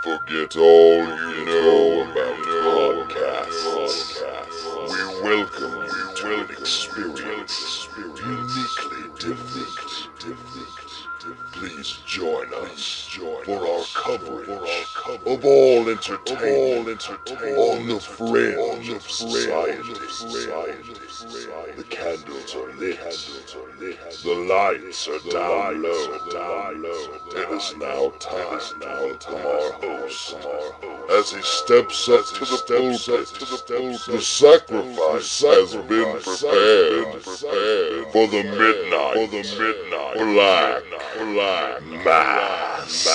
Forget all you know about podcasts. We welcome you to an experience uniquely different. Please join us for our coverage of all entertainment on the fringe of society. The candles are lit, the lights are down low. It is now time to welcome our host as he steps up to the pulpit. The sacrifice has been prepared for the midnight black mass.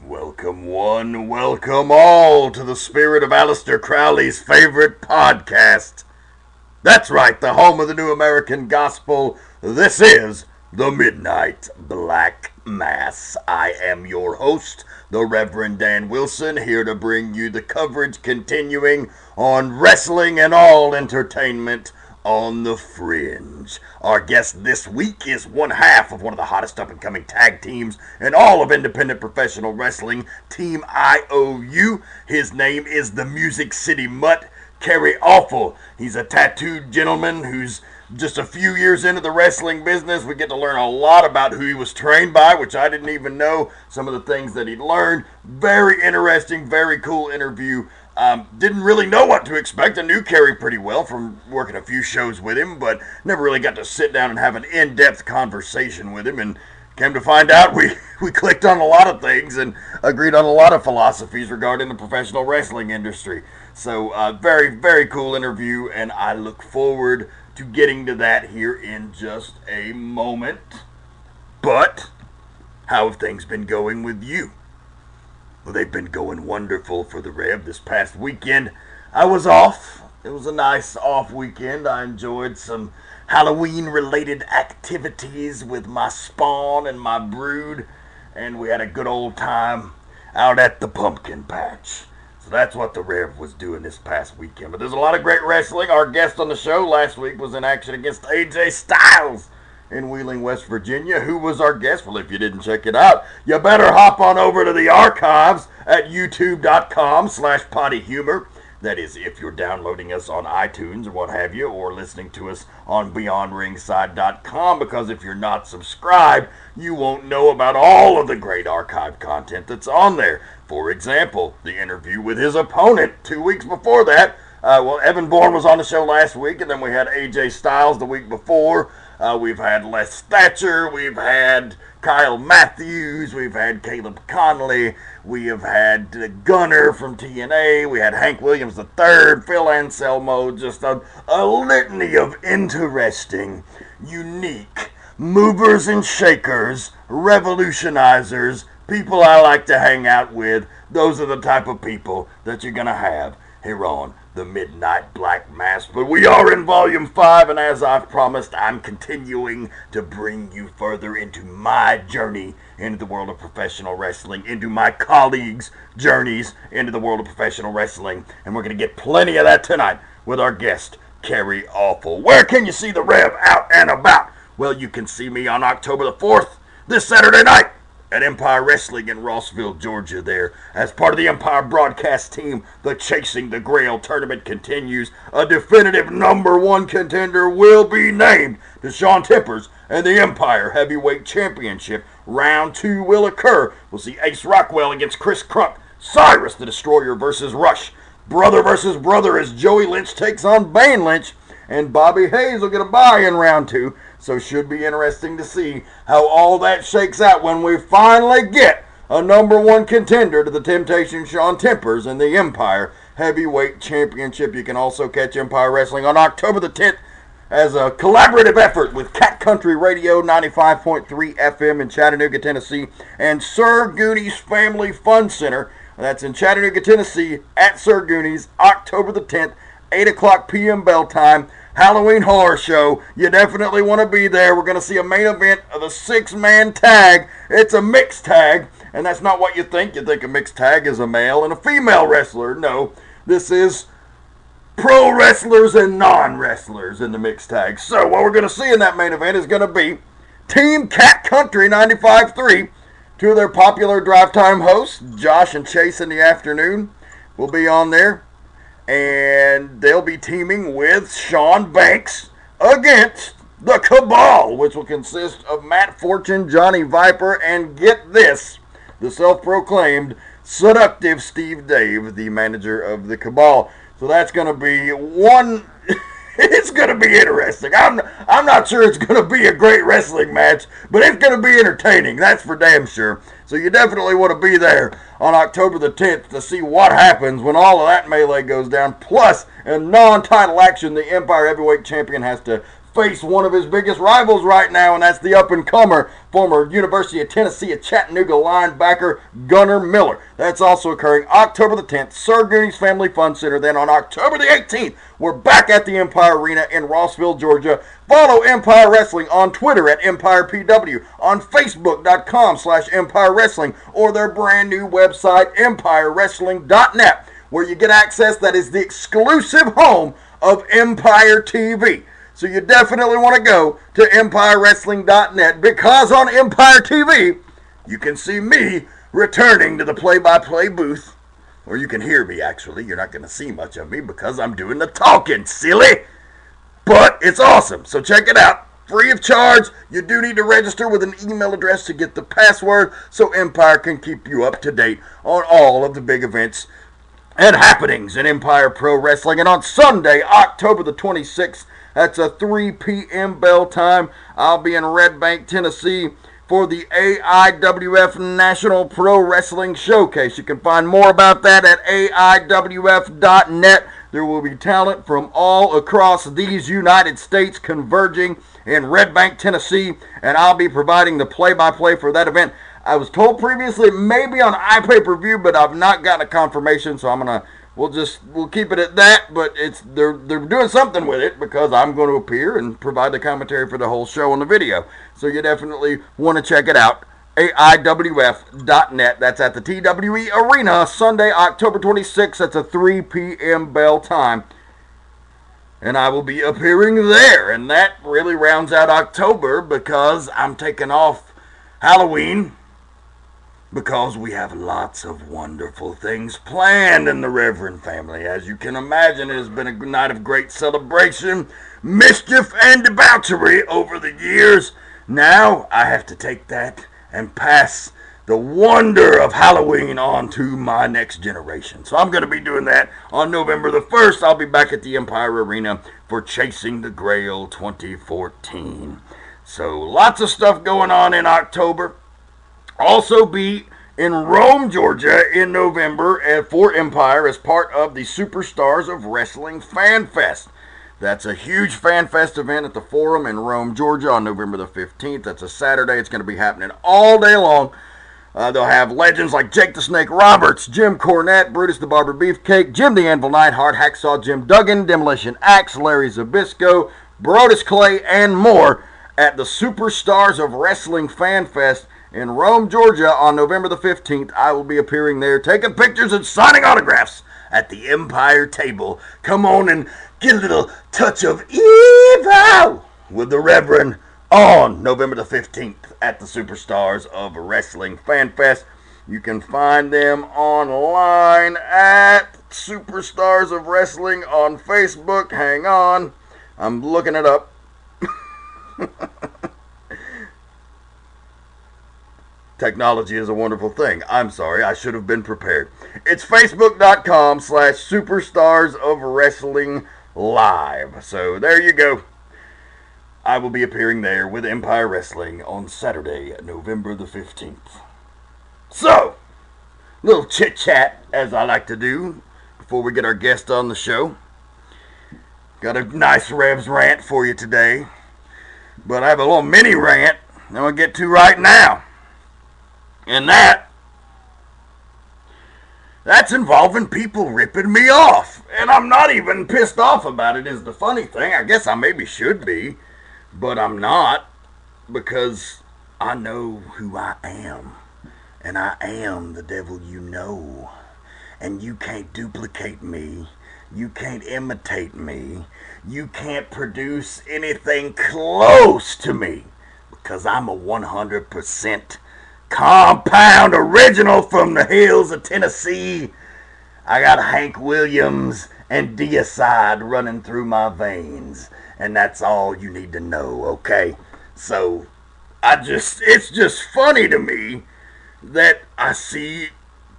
Welcome one, welcome all to the spirit of Aleister Crowley's favorite podcast. That's right, the home of the New American Gospel. This is the Midnight Black Mass. I am your host, the Reverend Dan Wilson, here to bring you the coverage continuing on wrestling and all entertainment on the fringe. Our guest this week is one half of one of the hottest up-and-coming tag teams in all of independent professional wrestling, Team I.O.U. His name is the Music City Mutt, Kerry Awful. He's a tattooed gentleman who's just a few years into the wrestling business. We get to learn a lot about who he was trained by, which I didn't even know, some of the things that he learned. Very interesting, very cool interview. Didn't really know what to expect. I knew Kerry pretty well from working a few shows with him, but never really got to sit down and have an in-depth conversation with him. And came to find out we clicked on a lot of things and agreed on a lot of philosophies regarding the professional wrestling industry. So very, very cool interview, and I look forward to getting to that here in just a moment. But how have things been going with you? Well, they've been going wonderful for the Rev. This past weekend, I was off. It was a nice off weekend. I enjoyed some Halloween-related activities with my spawn and my brood, and we had a good old time out at the pumpkin patch. So that's what the Rev was doing this past weekend. But there's a lot of great wrestling. Our guest on the show last week was in action against AJ Styles in Wheeling, West Virginia. Who was our guest? Well, if you didn't check it out, you better hop on over to the archives at youtube.com/pottyhumor. That is, if you're downloading us on iTunes or what have you, or listening to us on beyondringside.com, because if you're not subscribed, you won't know about all of the great archive content that's on there. For example, the interview with his opponent 2 weeks before that. Evan Bourne was on the show last week, and then we had AJ Styles the week before. We've had Les Thatcher, we've had Kyle Matthews, we've had Caleb Conley, we have had Gunner from TNA, we had Hank Williams III, Phil Anselmo, just a litany of interesting, unique movers and shakers, revolutionizers, people I like to hang out with. Those are the type of people that you're going to have here on the Midnight Black Mass. But we are in Volume 5, and as I've promised, I'm continuing to bring you further into my journey into the world of professional wrestling, into my colleagues' journeys into the world of professional wrestling, and we're going to get plenty of that tonight with our guest, Kerry Awful. Where can you see the Rev out and about? Well, you can see me on October the 4th, this Saturday night, at Empire Wrestling in Rossville, Georgia there. As part of the Empire broadcast team, the Chasing the Grail tournament continues. A definitive #1 contender will be named to Sean Tippers, and the Empire Heavyweight Championship. Round 2 will occur. We'll see Ace Rockwell against Chris Crunk, Cyrus the Destroyer versus Rush, brother versus brother as Joey Lynch takes on Bane Lynch, and Bobby Hayes will get a bye in round 2. So should be interesting to see how all that shakes out when we finally get a #1 contender to the Temptation Sean Tippers and the Empire Heavyweight Championship. You can also catch Empire Wrestling on October the 10th as a collaborative effort with Cat Country Radio 95.3 FM in Chattanooga, Tennessee, and Sir Goonies Family Fun Center. That's in Chattanooga, Tennessee, at Sir Goonies, October the 10th, 8 o'clock p.m. bell time. Halloween Horror Show. You definitely want to be there. We're going to see a main event of a 6-man tag. It's a mixed tag, and that's not what you think. You think a mixed tag is a male and a female wrestler. No, this is pro wrestlers and non-wrestlers in the mixed tag. So what we're going to see in that main event is going to be Team Cat Country 95.3. Two of their popular drive time hosts, Josh and Chase in the afternoon, will be on there. And they'll be teaming with Sean Banks against the Cabal, which will consist of Matt Fortune, Johnny Viper, and get this, the self-proclaimed seductive Steve Dave, the manager of the Cabal. So that's going to be one. It's going to be interesting. I'm not sure it's going to be a great wrestling match, but it's going to be entertaining. That's for damn sure. So you definitely want to be there on October the 10th to see what happens when all of that melee goes down. Plus, in non-title action, the Empire Heavyweight Champion has to face one of his biggest rivals right now, and that's the up-and-comer, former University of Tennessee at Chattanooga linebacker Gunnar Miller. That's also occurring October the 10th, Sir Gooney's Family Fun Center. Then on October the 18th, we're back at the Empire Arena in Rossville, Georgia. Follow Empire Wrestling on Twitter at EmpirePW, on Facebook.com/Empire Wrestling, or their brand new website, EmpireWrestling.net, where you get access that is the exclusive home of Empire TV. So you definitely want to go to EmpireWrestling.net, because on Empire TV, you can see me returning to the play-by-play booth. Or you can hear me, actually. You're not going to see much of me because I'm doing the talking, silly. But it's awesome. So check it out. Free of charge. You do need to register with an email address to get the password so Empire can keep you up to date on all of the big events and happenings in Empire Pro Wrestling. And on Sunday, October the 26th, that's a 3 p.m. bell time, I'll be in Red Bank, Tennessee for the AIWF National Pro Wrestling Showcase. You can find more about that at AIWF.net. There will be talent from all across these United States converging in Red Bank, Tennessee, and I'll be providing the play-by-play for that event. I was told previously it may be on iPay-per-view, but I've not gotten a confirmation, so we'll keep it at that. But they're doing something with it, because I'm going to appear and provide the commentary for the whole show on the video. So you definitely want to check it out. AIWF.net. That's at the TWE Arena, Sunday, October 26th. That's a 3 p.m. bell time. And I will be appearing there. And that really rounds out October, because I'm taking off Halloween, because we have lots of wonderful things planned in the Reverend family. As you can imagine, it has been a night of great celebration, mischief, and debauchery over the years. Now, I have to take that and pass the wonder of Halloween on to my next generation. So I'm going to be doing that on November the 1st. I'll be back at the Empire Arena for Chasing the Grail 2014. So lots of stuff going on in October. Also be in Rome, Georgia in November for Empire as part of the Superstars of Wrestling Fan Fest. That's a huge Fan Fest event at the Forum in Rome, Georgia on November the 15th. That's a Saturday. It's going to be happening all day long. They'll have legends like Jake the Snake Roberts, Jim Cornette, Brutus the Barber Beefcake, Jim the Anvil Neidhart, Hacksaw Jim Duggan, Demolition Axe, Larry Zbyszko, Brodus Clay, and more at the Superstars of Wrestling Fan Fest in Rome, Georgia on November the 15th. I will be appearing there, taking pictures and signing autographs at the Empire table. Come on and get a little touch of evil with the Reverend on November the 15th at the Superstars of Wrestling Fan Fest. You can find them online at Superstars of Wrestling on Facebook. Hang on, I'm looking it up. Technology is a wonderful thing. I'm sorry, I should have been prepared. It's Facebook.com/Superstars of Wrestling Live. So there you go. I will be appearing there with Empire Wrestling on Saturday, November the 15th. So, little chit-chat, as I like to do, before we get our guest on the show. Got a nice Revs rant for you today. But I have a little mini rant I'm going to get to right now. And that's involving people ripping me off. And I'm not even pissed off about it, is the funny thing. I guess I maybe should be, but I'm not, because I know who I am. And I am the devil you know. And you can't duplicate me. You can't imitate me. You can't produce anything close to me because I'm a 100% compound original from the hills of Tennessee. I got Hank Williams and Deicide running through my veins, and that's all you need to know, okay? So, it's just funny to me that I see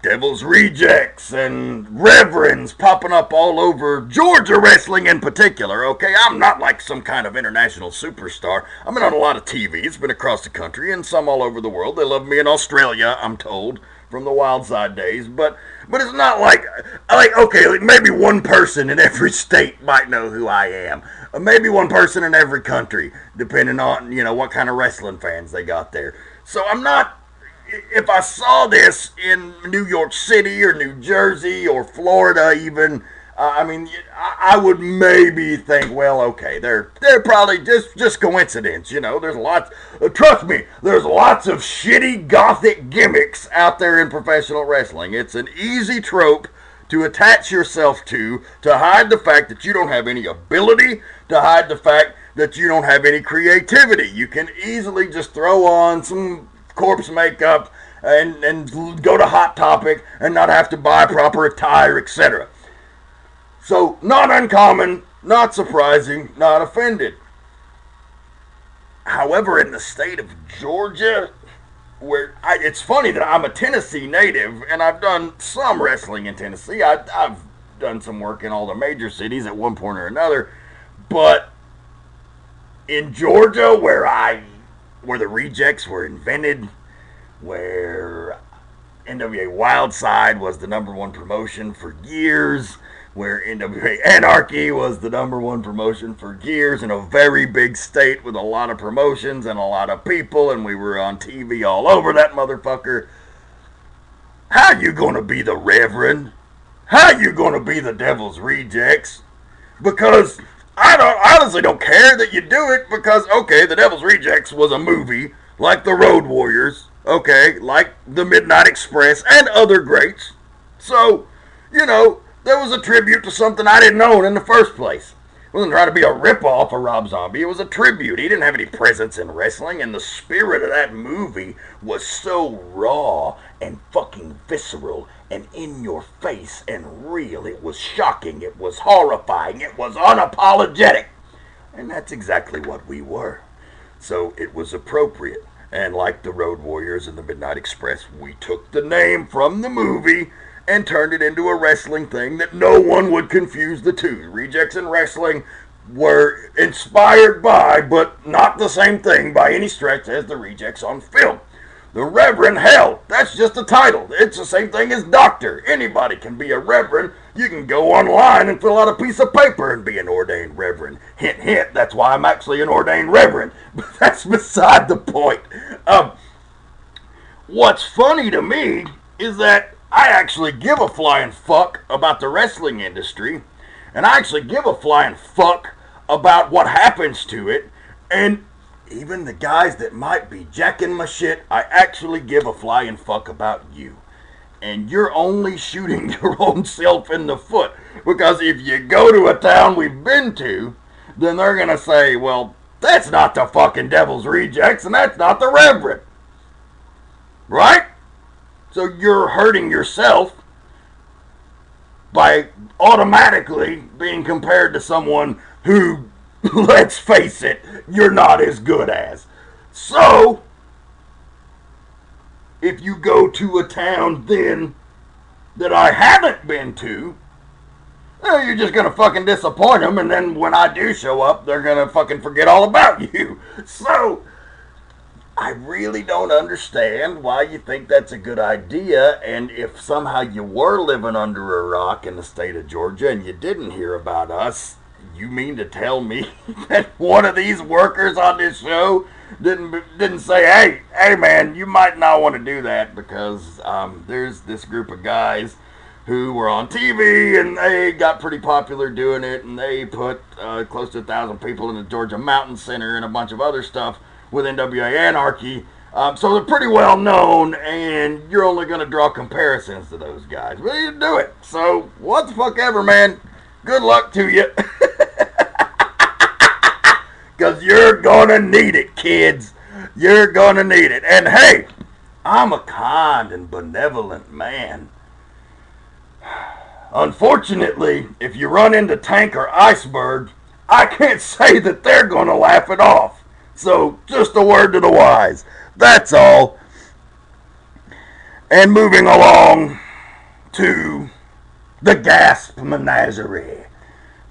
Devil's Rejects and Reverends popping up all over Georgia wrestling in particular, okay? I'm not like some kind of international superstar. I've been on a lot of TV. It's been across the country and some all over the world. They love me in Australia, I'm told, from the Wild Side days. But it's not like okay, like maybe one person in every state might know who I am. Maybe one person in every country, depending on, what kind of wrestling fans they got there. So I'm not... If I saw this in New York City or New Jersey or Florida even, I would maybe think, well, okay, they're probably just coincidence, There's lots, trust me, there's lots of shitty gothic gimmicks out there in professional wrestling. It's an easy trope to attach yourself to hide the fact that you don't have any ability, to hide the fact that you don't have any creativity. You can easily just throw on some corpse makeup and go to Hot Topic and not have to buy proper attire, etc. So, not uncommon, not surprising, not offended. However, in the state of Georgia, where it's funny that I'm a Tennessee native and I've done some wrestling in Tennessee. I've done some work in all the major cities at one point or another, but in Georgia, where the Rejects were invented, where NWA Wildside was the #1 promotion for years, where NWA Anarchy was the #1 promotion for years, in a very big state with a lot of promotions and a lot of people, and we were on TV all over that motherfucker. How you gonna be the Reverend? How you gonna be the Devil's Rejects? Because I honestly don't care that you do it, because, okay, the Devil's Rejects was a movie, like the Road Warriors, okay, like the Midnight Express, and other greats. So, there was a tribute to something I didn't own in the first place. It wasn't trying to be a ripoff of Rob Zombie. It was a tribute. He didn't have any presence in wrestling, and the spirit of that movie was so raw and fucking visceral and in your face and real. It was shocking. It was horrifying. It was unapologetic. And that's exactly what we were. So it was appropriate. And like the Road Warriors and the Midnight Express, we took the name from the movie and turned it into a wrestling thing that no one would confuse the two. Rejects and wrestling were inspired by, but not the same thing by any stretch as the Rejects on film. The Reverend, hell, that's just a title. It's the same thing as doctor. Anybody can be a reverend. You can go online and fill out a piece of paper and be an ordained reverend. Hint, hint, that's why I'm actually an ordained reverend. But that's beside the point. What's funny to me is that I actually give a flying fuck about the wrestling industry, and I actually give a flying fuck about what happens to it, and even the guys that might be jacking my shit, I actually give a flying fuck about you. And you're only shooting your own self in the foot, because if you go to a town we've been to, then they're gonna say, well, that's not the fucking Devil's Rejects, and that's not the Reverend. Right? So you're hurting yourself by automatically being compared to someone who, let's face it, you're not as good as. So, if you go to a town then that I haven't been to, well, you're just going to fucking disappoint them, and then when I do show up, they're going to fucking forget all about you. So, I really don't understand why you think that's a good idea, and if somehow you were living under a rock in the state of Georgia and you didn't hear about us, you mean to tell me that one of these workers on this show didn't say, hey man, you might not want to do that, because there's this group of guys who were on TV and they got pretty popular doing it, and they put close to 1,000 people in the Georgia Mountain Center and a bunch of other stuff with NWA Anarchy, so they're pretty well known, and you're only going to draw comparisons to those guys. Well, you do it. So, what the fuck ever, man. Good luck to you. Because you're going to need it, kids. You're going to need it. And hey, I'm a kind and benevolent man. Unfortunately, if you run into Tank or Iceberg, I can't say that they're going to laugh it off. So, just a word to the wise. That's all. And moving along to the Gasp Menagerie.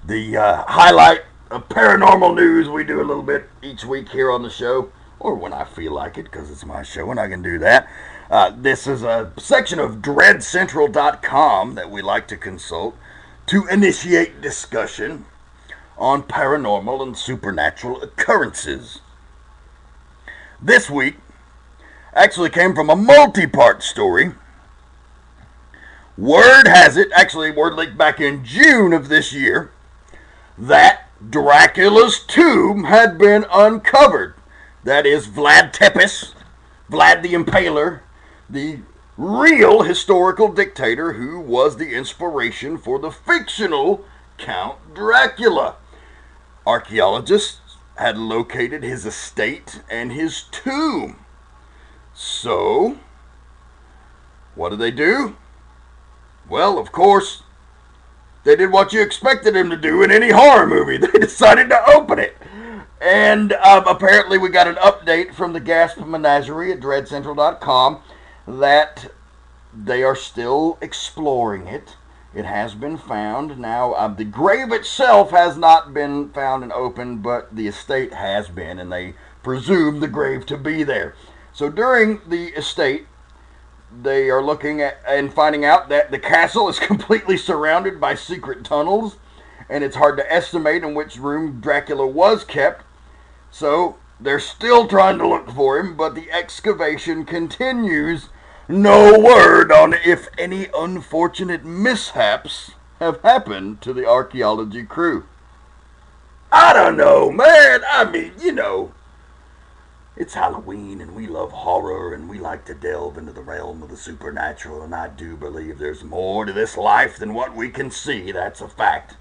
The highlight of paranormal news we do a little bit each week here on the show. Or when I feel like it, because it's my show and I can do that. This is a section of dreadcentral.com that we like to consult to initiate discussion on paranormal and supernatural occurrences. This week actually came from a multi-part story. Word has it, actually word leaked back in June of this year, that Dracula's tomb had been uncovered. That is Vlad Tepes, Vlad the Impaler, the real historical dictator who was the inspiration for the fictional Count Dracula. Archaeologists had located his estate and his tomb. So, what did they do? Well, of course, they did what you expected them to do in any horror movie. They decided to open it. And apparently we got an update from the Gasp Menagerie at dreadcentral.com that they are still exploring it. It has been found. Now, the grave itself has not been found and opened, but the estate has been, and they presume the grave to be there. So during the estate, they are looking at and finding out that the castle is completely surrounded by secret tunnels, and it's hard to estimate in which room Dracula was kept. So they're still trying to look for him, but the excavation continues. No word on if any unfortunate mishaps have happened to the archaeology crew. I don't know, man. I mean, you know, it's Halloween and we love horror and we like to delve into the realm of the supernatural, and I do believe there's more to this life than what we can see. That's a fact.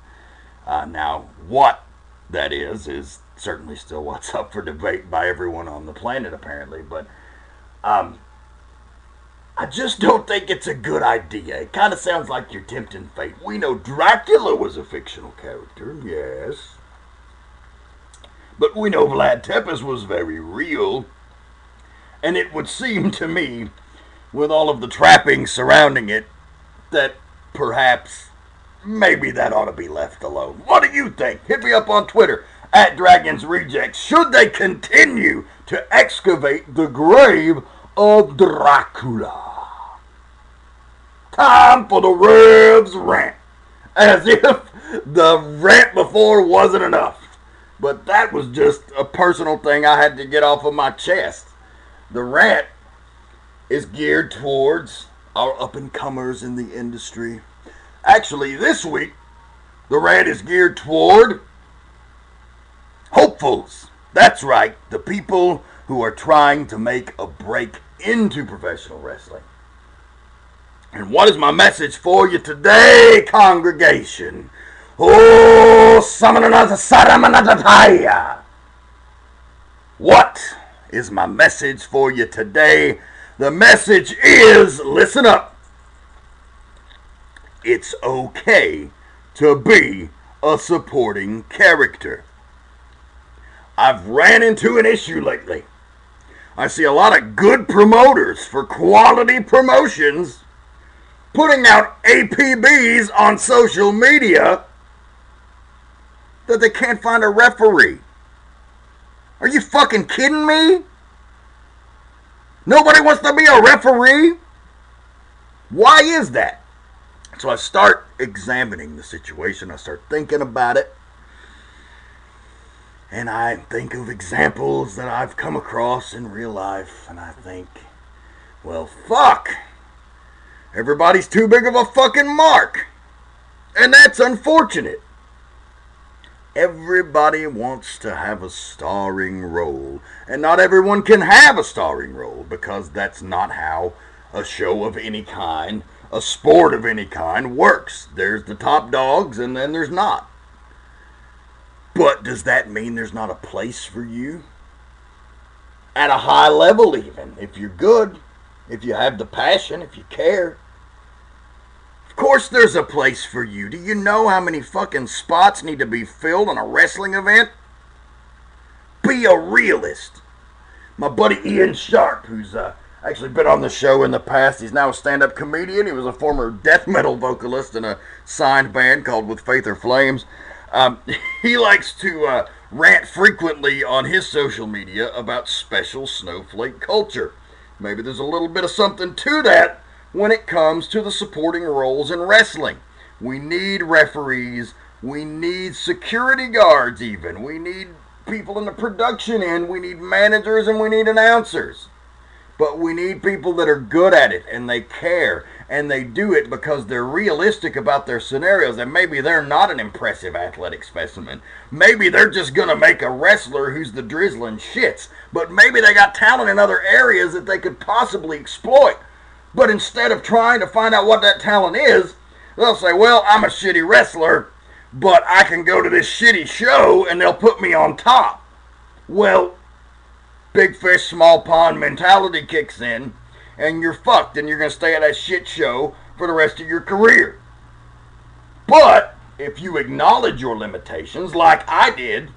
Now, what that is certainly still what's up for debate by everyone on the planet, apparently. But I just don't think it's a good idea. It kind of sounds like you're tempting fate. We know Dracula was a fictional character, yes. But we know Vlad Tepes was very real. And it would seem to me, with all of the trappings surrounding it, that perhaps maybe that ought to be left alone. What do you think? Hit me up on Twitter at Dragons Rejects. Should they continue to excavate the grave of Dracula? Time for the Revs rant. As if the rant before wasn't enough. But that was just a personal thing I had to get off of my chest. The rant is geared towards our up-and-comers in the industry. Actually, this week, the rant is geared toward hopefuls. That's right, the people who are trying to make a break into professional wrestling. And what is my message for you today, congregation? Oh, what is my message for you today? The message is, listen up. It's okay to be a supporting character. I've ran into an issue lately. I see a lot of good promoters for quality promotions putting out APBs on social media that they can't find a referee. Are you fucking kidding me? Nobody wants to be a referee? Why is that? So I start examining the situation. I start thinking about it. And I think of examples that I've come across in real life. And I think, well, fuck. Everybody's too big of a fucking mark. And that's unfortunate. Everybody wants to have a starring role. And not everyone can have a starring role, because that's not how a show of any kind a sport of any kind works. There's the top dogs and then there's not. But does that mean there's not a place for you? At a high level even, if you're good, if you have the passion, if you care. Of course there's a place for you. Do you know how many fucking spots need to be filled on a wrestling event? Be a realist. My buddy Ian Sharp, who's actually been on the show in the past, he's now a stand-up comedian. He was a former death metal vocalist in a signed band called With Faith or Flames. He likes to rant frequently on his social media about special snowflake culture. Maybe there's a little bit of something to that when it comes to the supporting roles in wrestling. We need referees, we need security guards even, we need people in the production end, we need managers, and we need announcers. But we need people that are good at it, and they care, and they do it because they're realistic about their scenarios, and maybe they're not an impressive athletic specimen. Maybe they're just going to make a wrestler who's the drizzling shits, but maybe they got talent in other areas that they could possibly exploit. But instead of trying to find out what that talent is, they'll say, well, I'm a shitty wrestler, but I can go to this shitty show and they'll put me on top. Well, big fish, small pond mentality kicks in, and you're fucked, and you're going to stay at that shit show for the rest of your career. But if you acknowledge your limitations, like I did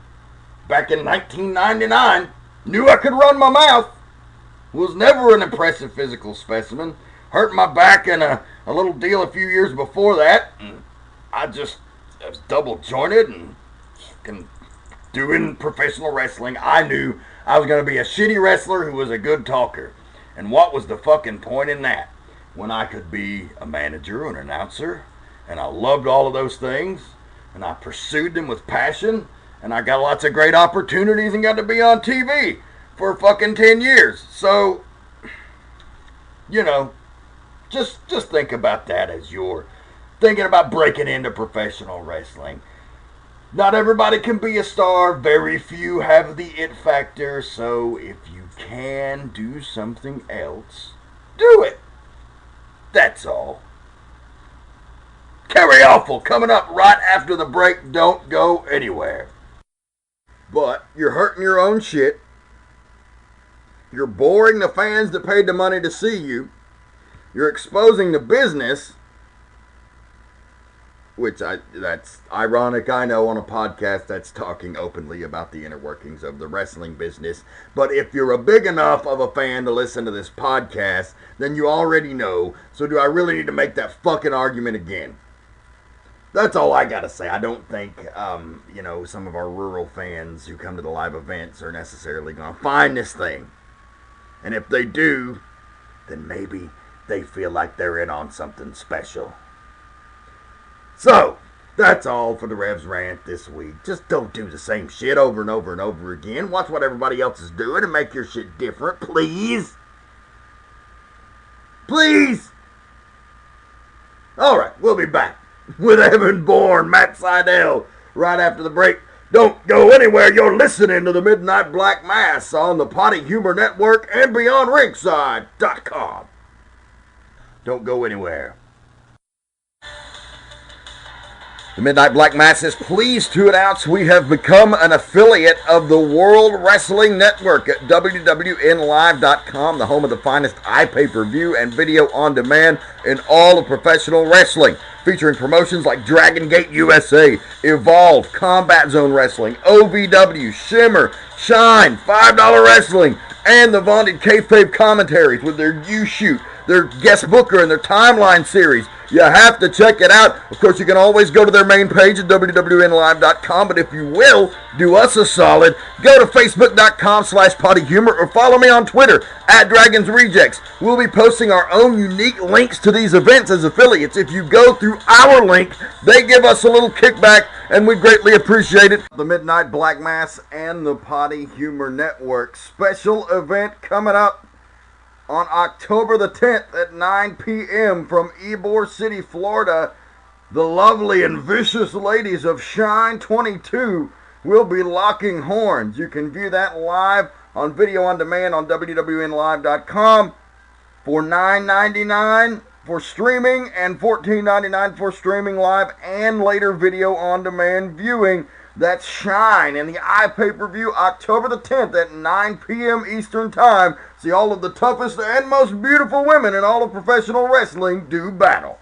back in 1999, knew I could run my mouth, was never an impressive physical specimen, hurt my back in a little deal a few years before that, and I was double jointed and doing professional wrestling. I knew I was going to be a shitty wrestler who was a good talker. And what was the fucking point in that? When I could be a manager, an announcer, and I loved all of those things, and I pursued them with passion, and I got lots of great opportunities and got to be on TV for fucking 10 years. So, just think about that as you're thinking about breaking into professional wrestling. Not everybody can be a star. Very few have the it factor. So if you can do something else, do it. That's all. Kerry Awful coming up right after the break. Don't go anywhere. But you're hurting your own shit. You're boring the fans that paid the money to see you. You're exposing the business, which that's ironic, I know, on a podcast that's talking openly about the inner workings of the wrestling business. But if you're a big enough of a fan to listen to this podcast, then you already know. So do I really need to make that fucking argument again? That's all I gotta say. I don't think, some of our rural fans who come to the live events are necessarily gonna find this thing. And if they do, then maybe they feel like they're in on something special. So, that's all for the Revs Rant this week. Just don't do the same shit over and over and over again. Watch what everybody else is doing and make your shit different, please. Please. Alright, we'll be back with Evan Bourne, Matt Seidel, right after the break. Don't go anywhere. You're listening to the Midnight Black Mass on the Potty Humor Network and BeyondRingside.com. Don't go anywhere. The Midnight Black Mass is pleased to announce we have become an affiliate of the World Wrestling Network at WWNlive.com, the home of the finest iPay-per-view and video on demand in all of professional wrestling, featuring promotions like Dragon Gate USA, Evolve, Combat Zone Wrestling, OVW, Shimmer, Shine, $5 Wrestling, and the vaunted Kayfabe commentaries with their U-Shoot, their guest booker, and their timeline series. You have to check it out. Of course, you can always go to their main page at WWNlive.com, but if you will, do us a solid, go to Facebook.com/PottyHumor or follow me on Twitter at Dragons Rejects. We'll be posting our own unique links to these events as affiliates. If you go through our link, they give us a little kickback, and we greatly appreciate it. The Midnight Black Mass and the Potty Humor Network special event coming up on October the 10th at 9 p.m. from Ybor City, Florida. The lovely and vicious ladies of Shine 22 will be locking horns. You can view that live on video on demand on WWNlive.com for $9.99 for streaming and $14.99 for streaming live and later video on demand viewing. That's Shine in the iPay-per-view October the 10th at 9 p.m. Eastern Time. See all of the toughest and most beautiful women in all of professional wrestling do battle.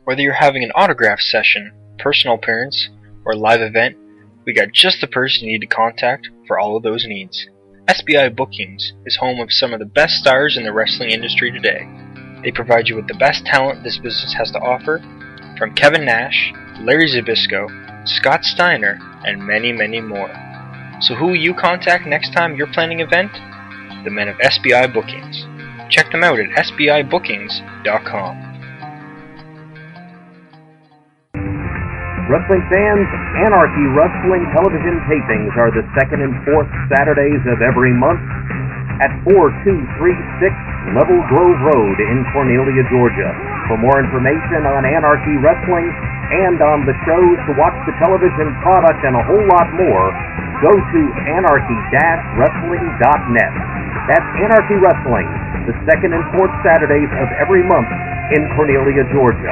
Whether you're having an autograph session, personal appearance, or live event, we got just the person you need to contact for all of those needs. SBI Bookings is home of some of the best stars in the wrestling industry today. They provide you with the best talent this business has to offer, from Kevin Nash, Larry Zbyszko, Scott Steiner, and many, many more. So who will you contact next time you're planning an event? The men of SBI Bookings. Check them out at sbibookings.com. Wrestling fans, Anarchy Wrestling television tapings are the second and fourth Saturdays of every month at 4236 Level Grove Road in Cornelia, Georgia. For more information on Anarchy Wrestling and on the shows, to watch the television product, and a whole lot more, go to anarchy-wrestling.net. That's Anarchy Wrestling, the second and fourth Saturdays of every month in Cornelia, Georgia.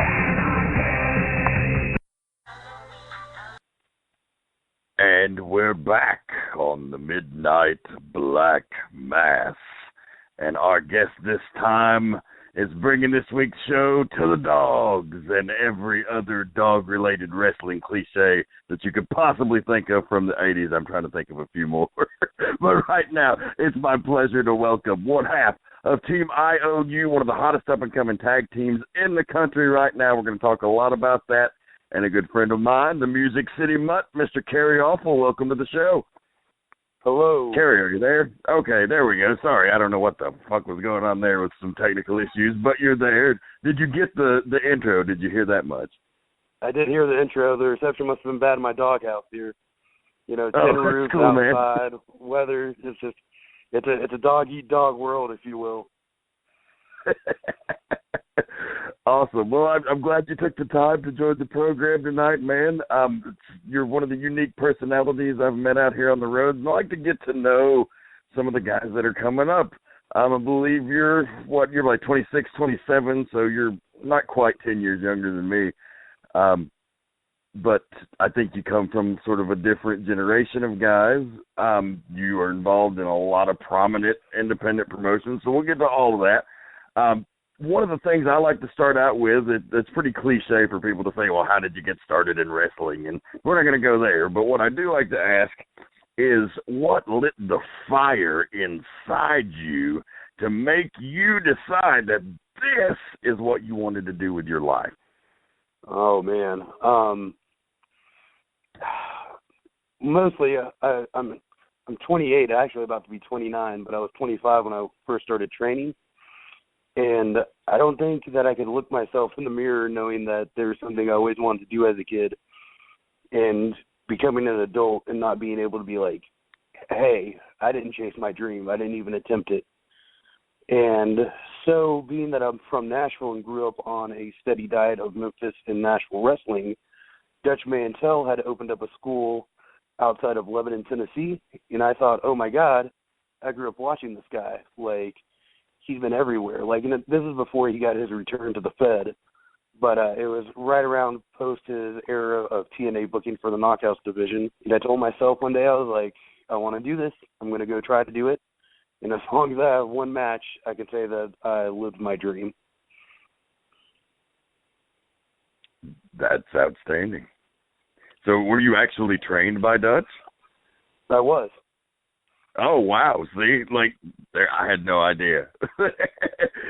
And we're back on the Midnight Black Mass. And our guest this time is bringing this week's show to the dogs and every other dog-related wrestling cliche that you could possibly think of from the 80s. I'm trying to think of a few more. But right now, it's my pleasure to welcome one half of Team I.O.U., one of the hottest up-and-coming tag teams in the country right now. We're going to talk a lot about that. And a good friend of mine, the Music City Mutt, Mr. Kerry Awful. Welcome to the show. Hello. Kerry, are you there? Okay, there we go. Sorry, I don't know what the fuck was going on there with some technical issues, but you're there. Did you get the intro? Did you hear that much? I did hear the intro. The reception must have been bad in my doghouse here. You know, tin roofs cool, outside, man. Weather. It's a dog-eat-dog world, if you will. Awesome. Well, I'm glad you took the time to join the program tonight, man. You're one of the unique personalities I've met out here on the road, and I like to get to know some of the guys that are coming up. I believe you're like 26, 27, so you're not quite 10 years younger than me. But I think you come from sort of a different generation of guys. You are involved in a lot of prominent independent promotions, so we'll get to all of that. One of the things I like to start out with, it's pretty cliche for people to say, well, how did you get started in wrestling? And we're not going to go there. But what I do like to ask is, what lit the fire inside you to make you decide that this is what you wanted to do with your life? Oh, man. Mostly, I'm 28, actually about to be 29, but I was 25 when I first started training. And I don't think that I could look myself in the mirror knowing that there was something I always wanted to do as a kid, and becoming an adult and not being able to be like, hey, I didn't chase my dream. I didn't even attempt it. And so being that I'm from Nashville and grew up on a steady diet of Memphis and Nashville wrestling, Dutch Mantell had opened up a school outside of Lebanon, Tennessee. And I thought, oh, my God, I grew up watching this guy. Like, he's been everywhere. Like, and this is before he got his return to the Fed, but it was right around post his era of TNA booking for the Knockouts division. And I told myself one day, I was like, I want to do this. I'm going to go try to do it. And as long as I have one match, I can say that I lived my dream. That's outstanding. So were you actually trained by Dutch? I was. Oh, wow. See, like, there, I had no idea.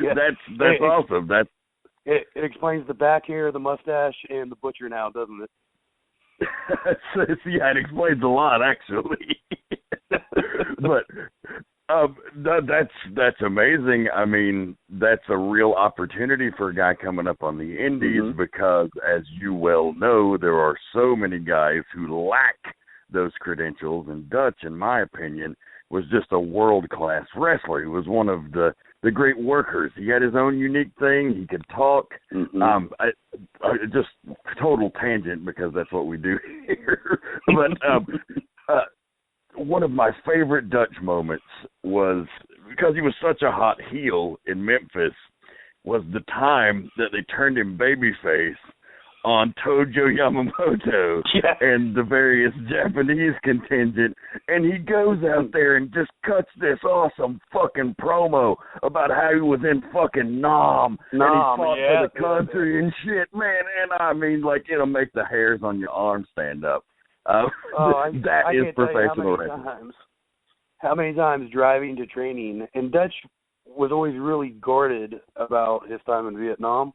Yeah. That's awesome. It explains the back hair, the mustache, and the butcher now, doesn't it? Yeah, it explains a lot, actually. But that's amazing. I mean, that's a real opportunity for a guy coming up on the indies, because, as you well know, there are so many guys who lack those credentials, and Dutch, in my opinion, was just a world-class wrestler. He was one of the great workers. He had his own unique thing. He could talk. I just total tangent, because that's what we do here. But one of my favorite Dutch moments was, because he was such a hot heel in Memphis, was the time that they turned him babyface on Tojo Yamamoto and the various Japanese contingent, and he goes out there and just cuts this awesome fucking promo about how he was in fucking Nam and he fought for the country and shit, man. And I mean, like, it'll make the hairs on your arm stand up. That is professional wrestling. How many times driving to training, and Dutch was always really guarded about his time in Vietnam.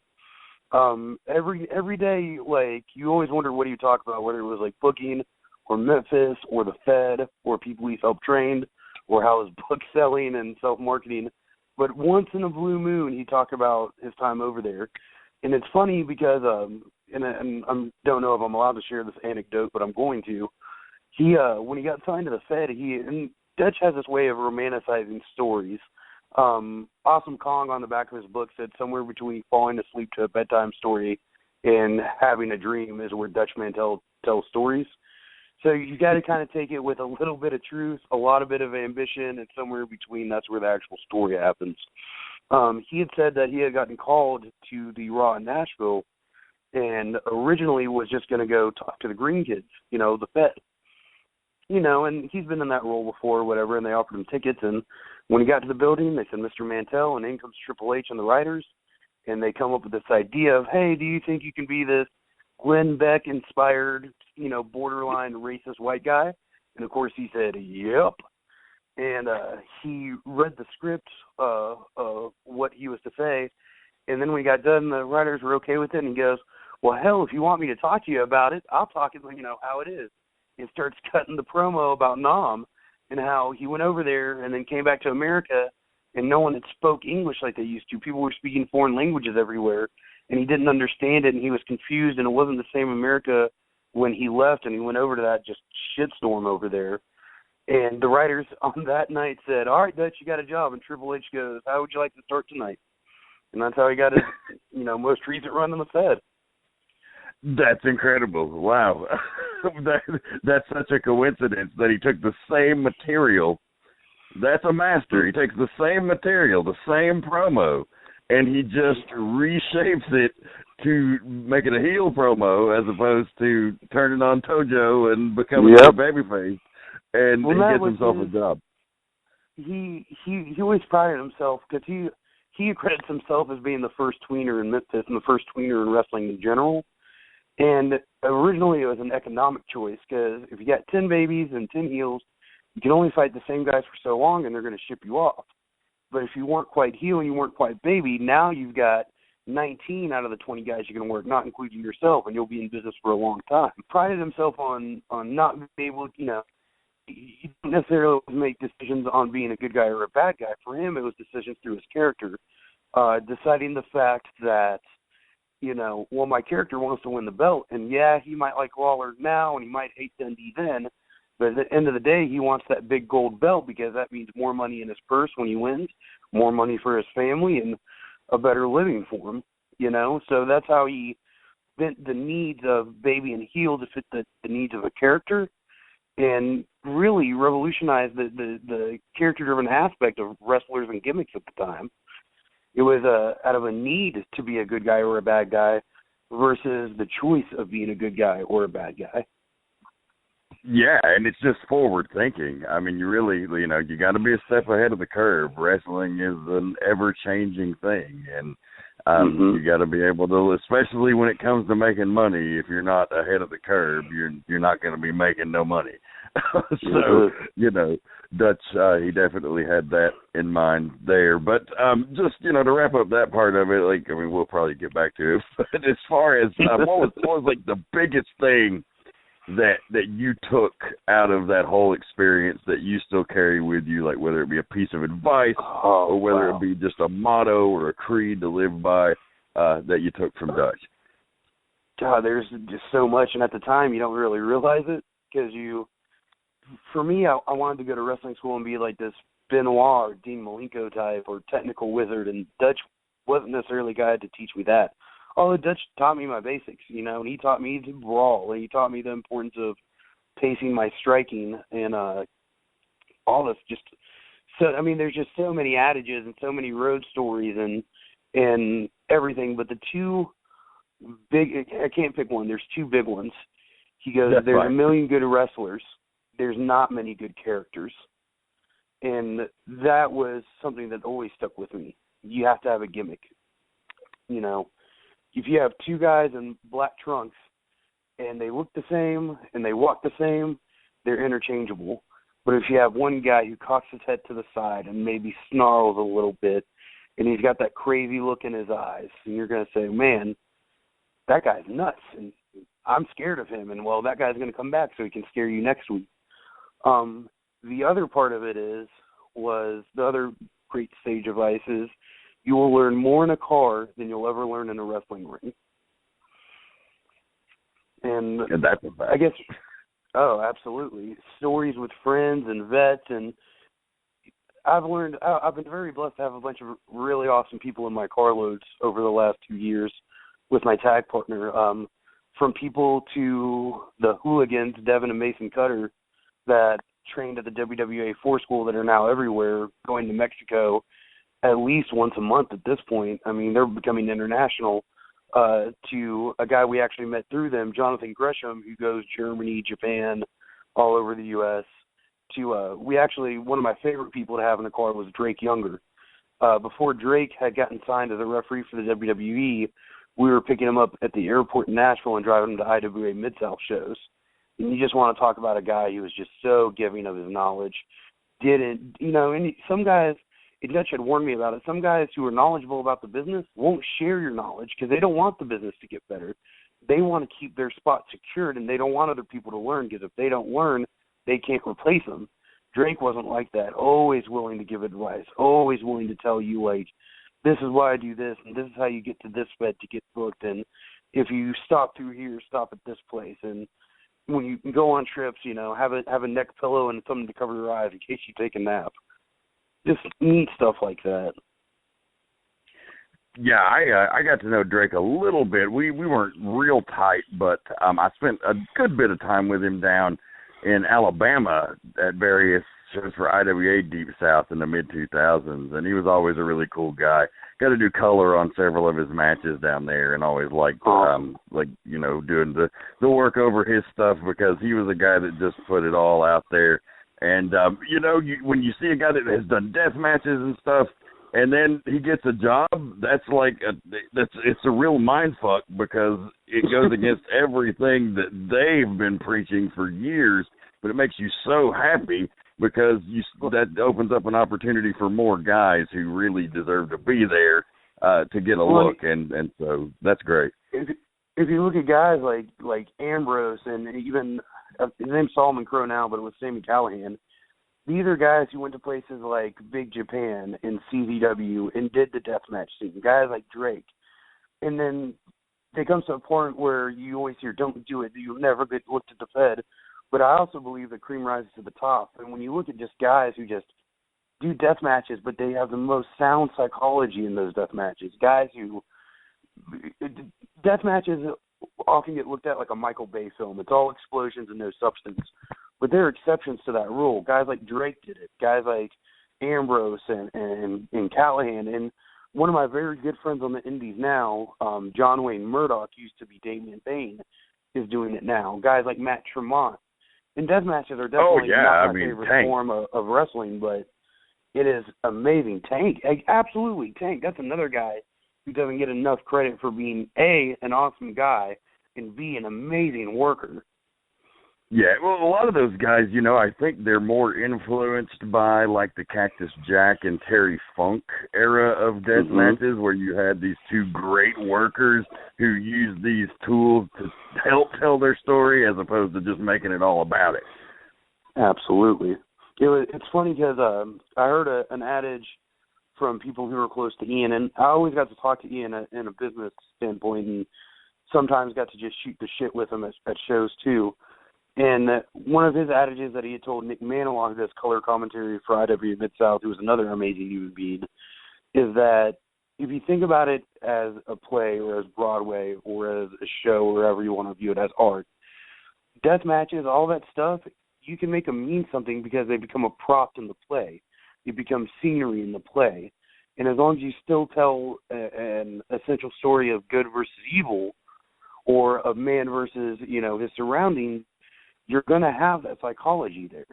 Every day, like, you always wondered what he would talk about, whether it was like booking or Memphis or the Fed or people he's helped trained or how his book selling and self-marketing. But once in a blue moon, he talked about his time over there. And it's funny because, and I don't know if I'm allowed to share this anecdote, but I'm going to. He, when he got signed to the Fed, and Dutch has this way of romanticizing stories. Awesome Kong on the back of his book said somewhere between falling asleep to a bedtime story and having a dream is where Dutch Mantell tells stories. So you got to kind of take it with a little bit of truth, a lot of bit of ambition, and somewhere between that's where the actual story happens. He had said that he had gotten called to the Raw in Nashville and originally was just going to go talk to the Green Kids, the Fed. And he's been in that role before or whatever, and they offered him tickets. And when he got to the building, they said, Mr. Mantell, and in comes Triple H and the writers, and they come up with this idea of, hey, do you think you can be this Glenn Beck-inspired, borderline racist white guy? And, of course, he said, yep. And he read the script of what he was to say, and then when he got done, the writers were okay with it, and he goes, well, hell, if you want me to talk to you about it, I'll talk it, how it is. And starts cutting the promo about Nam and how he went over there and then came back to America and no one had spoke English like they used to. People were speaking foreign languages everywhere, and he didn't understand it, and he was confused, and it wasn't the same America when he left, and he went over to that just shitstorm over there. And the writers on that night said, all right, Dutch, you got a job. And Triple H goes, how would you like to start tonight? And that's how he got his, most recent run in the Fed. That's incredible. Wow. That's such a coincidence that he took the same material. That's a master. He takes the same material, the same promo, and he just reshapes it to make it a heel promo as opposed to turning on Tojo and becoming a babyface. And he gets himself a job. He always prided himself because he accredits himself as being the first tweener in Memphis and the first tweener in wrestling in general. And originally it was an economic choice because if you got 10 babies and 10 heels, you can only fight the same guys for so long and they're going to ship you off. But if you weren't quite heel and you weren't quite baby, now you've got 19 out of the 20 guys you can work, not including yourself, and you'll be in business for a long time. He prided himself on not being able, he didn't necessarily make decisions on being a good guy or a bad guy. For him, it was decisions through his character, deciding the fact that, well, my character wants to win the belt, and yeah, he might like Lawler now, and he might hate Dundee then, but at the end of the day, he wants that big gold belt because that means more money in his purse when he wins, more money for his family, and a better living for him, So that's how he bent the needs of baby and heel to fit the needs of a character, and really revolutionized the character-driven aspect of wrestlers and gimmicks at the time. It was out of a need to be a good guy or a bad guy versus the choice of being a good guy or a bad guy. Yeah, and it's just forward thinking. I mean, you really, you got to be a step ahead of the curve. Wrestling is an ever-changing thing, and you got to be able to, especially when it comes to making money, if you're not ahead of the curve, you're not going to be making no money. So, Dutch, he definitely had that in mind there. But just, to wrap up that part of it, we'll probably get back to it. But as far as what was like the biggest thing that you took out of that whole experience that you still carry with you, like whether it be a piece of advice or whether it be just a motto or a creed to live by that you took from Dutch? God, there's just so much, and at the time you don't really realize it because for me, I wanted to go to wrestling school and be like this Benoit or Dean Malenko type or technical wizard, and Dutch wasn't necessarily a guy to teach me that. Oh, Dutch taught me my basics, and he taught me to brawl, and he taught me the importance of pacing my striking and all this. There's just so many adages and so many road stories, and and everything. But the two big, I can't pick one. There's two big ones. He goes, That's there's right. a million good wrestlers. There's not many good characters. And that was something that always stuck with me. You have to have a gimmick. You know, if you have two guys in black trunks and they look the same and they walk the same, they're interchangeable. But if you have one guy who cocks his head to the side and maybe snarls a little bit, and he's got that crazy look in his eyes, and you're going to say, man, that guy's nuts, and I'm scared of him, and, well, that guy's going to come back so he can scare you next week. The other part of it was the other great stage advice is you will learn more in a car than you'll ever learn in a wrestling ring. And that's a fact. I guess, oh, absolutely. Stories with friends and vets, and I've been very blessed to have a bunch of really awesome people in my carloads over the last 2 years with my tag partner, from people to the hooligans, Devin and Mason Cutter, that trained at the WWA 4 school that are now everywhere, going to Mexico at least once a month at this point. I mean, they're becoming international, to a guy we actually met through them, Jonathan Gresham, who goes Germany, Japan, all over the U.S., to one of my favorite people to have in the car was Drake Younger. Before Drake had gotten signed as a referee for the WWE, we were picking him up at the airport in Nashville and driving him to IWA Mid South shows. And you just want to talk about a guy who was just so giving of his knowledge. Some guys, Dutch had warned me about it, some guys who are knowledgeable about the business won't share your knowledge because they don't want the business to get better. They want to keep their spot secured, and they don't want other people to learn, because if they don't learn, they can't replace them. Drake wasn't like that, always willing to give advice, always willing to tell you, like, this is why I do this, and this is how you get to this bed to get booked, and if you stop through here, stop at this place, and when you go on trips, have a neck pillow and something to cover your eyes in case you take a nap. Just neat stuff like that. Yeah, I got to know Drake a little bit. We weren't real tight, but I spent a good bit of time with him down in Alabama at various shows for IWA Deep South in the mid-2000s, and he was always a really cool guy. Got to do color on several of his matches down there, and always liked, doing the work over his stuff, because he was a guy that just put it all out there. And, when you see a guy that has done death matches and stuff, and then he gets a job, that's like it's a real mind fuck, because it goes against everything that they've been preaching for years. But it makes you so happy, because that opens up an opportunity for more guys who really deserve to be there to get a look, and so that's great. If you look at guys like Ambrose, and even his name's Solomon Crow now, but it was Sami Callihan. These are guys who went to places like Big Japan and CZW and did the deathmatch scene. Guys like Drake. And then it comes to a point where you always hear, don't do it, you'll never get looked at the Fed. But I also believe that cream rises to the top. And when you look at just guys who just do death matches, but they have the most sound psychology in those death matches. Guys who – death matches often get looked at like a Michael Bay film. It's all explosions and no substance. But there are exceptions to that rule. Guys like Drake did it. Guys like Ambrose and Callahan. And one of my very good friends on the indies now, John Wayne Murdoch, used to be Damian Payne, is doing it now. Guys like Matt Tremont. And death matches are definitely not my favorite Tank. form of wrestling, but it is amazing. Tank, absolutely. Tank, that's another guy who doesn't get enough credit for being, A, an awesome guy, and B, an amazing worker. Yeah, well, a lot of those guys, I think they're more influenced by, like, the Cactus Jack and Terry Funk era of death matches, where you had these two great workers who used these tools to help tell their story, as opposed to just making it all about it. Absolutely. It's funny because I heard an adage from people who were close to Ian, and I always got to talk to Ian in a business standpoint, and sometimes got to just shoot the shit with him at shows too. And one of his adages that he had told Nick Manilow, who does color commentary for IWA Mid South, who was another amazing human being, is that if you think about it as a play or as Broadway or as a show or wherever you want to view it as art, death matches, all that stuff, you can make them mean something because they become a prop in the play. It becomes scenery in the play. And as long as you still tell an essential story of good versus evil, or of man versus, his surroundings, you're going to have that psychology there.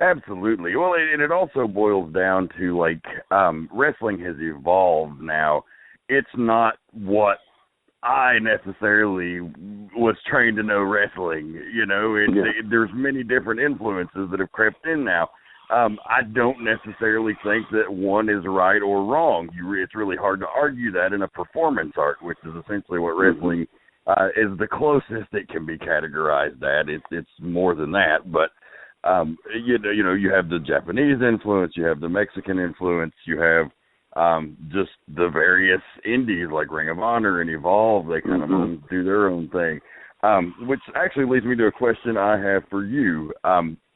Absolutely. Well, and it also boils down to, like, wrestling has evolved now. It's not what I necessarily was trained to know wrestling. There's many different influences that have crept in now. I don't necessarily think that one is right or wrong. It's really hard to argue that in a performance art, which is essentially what wrestling is the closest it can be categorized at. It's more than that, but you have the Japanese influence, you have the Mexican influence, you have just the various indies like Ring of Honor and Evolve. They kind of do their own thing, which actually leads me to a question I have for you.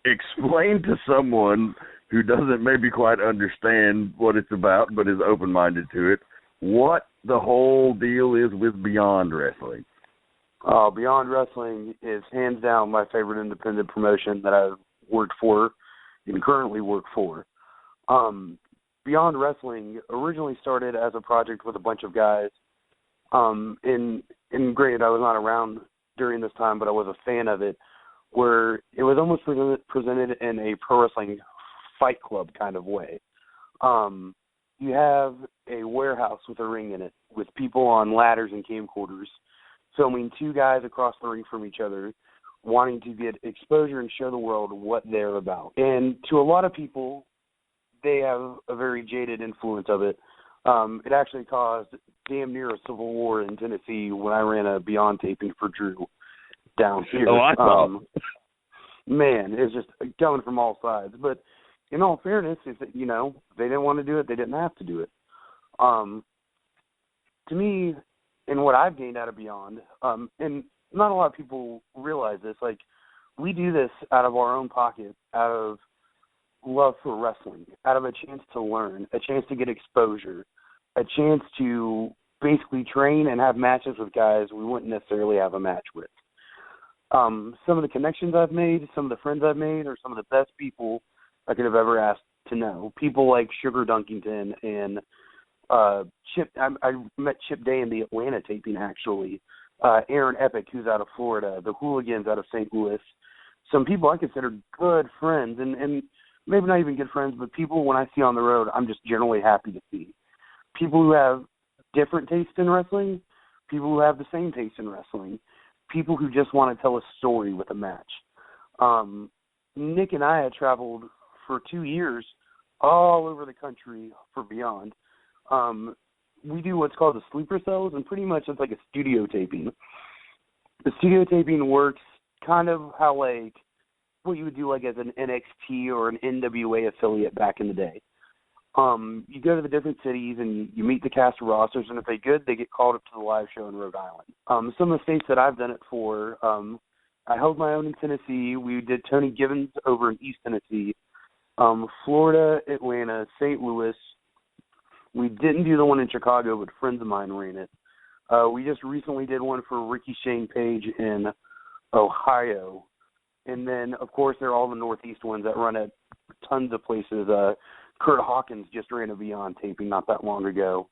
Explain to someone who doesn't maybe quite understand what it's about but is open-minded to it, what the whole deal is with Beyond Wrestling. Beyond Wrestling is hands down my favorite independent promotion that I've worked for and currently work for. Beyond Wrestling originally started as a project with a bunch of guys. And granted, I was not around during this time, but I was a fan of it, where it was almost presented in a pro wrestling fight club kind of way. You have a warehouse with a ring in it, with people on ladders and camcorders, filming two guys across the ring from each other, wanting to get exposure and show the world what they're about. And to a lot of people, they have a very jaded influence of it. It actually caused damn near a civil war in Tennessee when I ran a Beyond taping for Drew down here. Oh, I saw. Man, it's just coming from all sides. But in all fairness, if they didn't want to do it, they didn't have to do it. To me, and what I've gained out of Beyond, and not a lot of people realize this, like, we do this out of our own pocket, out of love for wrestling, out of a chance to learn, a chance to get exposure, a chance to basically train and have matches with guys we wouldn't necessarily have a match with. Some of the connections I've made, some of the friends I've made, are some of the best people I could have ever asked to know. People like Sugar Dunkington and Chip. I met Chip Day in the Atlanta taping, actually. Aaron Epic, who's out of Florida. The Hooligans out of St. Louis. Some people I consider good friends, and maybe not even good friends, but people when I see on the road, I'm just generally happy to see. People who have different tastes in wrestling, people who have the same taste in wrestling, people who just want to tell a story with a match. Nick and I had traveled for 2 years all over the country for Beyond. We do what's called the sleeper cells, and pretty much it's like a studio taping. The studio taping works kind of how, like, what you would do like as an NXT or an NWA affiliate back in the day. You go to the different cities and you meet the cast of rosters, and if they're good, they get called up to the live show in Rhode Island. Some of the states that I've done it for, I held my own in Tennessee. We did Tony Gibbons over in East Tennessee, Florida, Atlanta, St. Louis. We didn't do the one in Chicago, but friends of mine ran it. We just recently did one for Ricky Shane Page in Ohio. And then, of course, there are all the Northeast ones that run at tons of places. Kurt Hawkins just ran a Beyond taping not that long ago.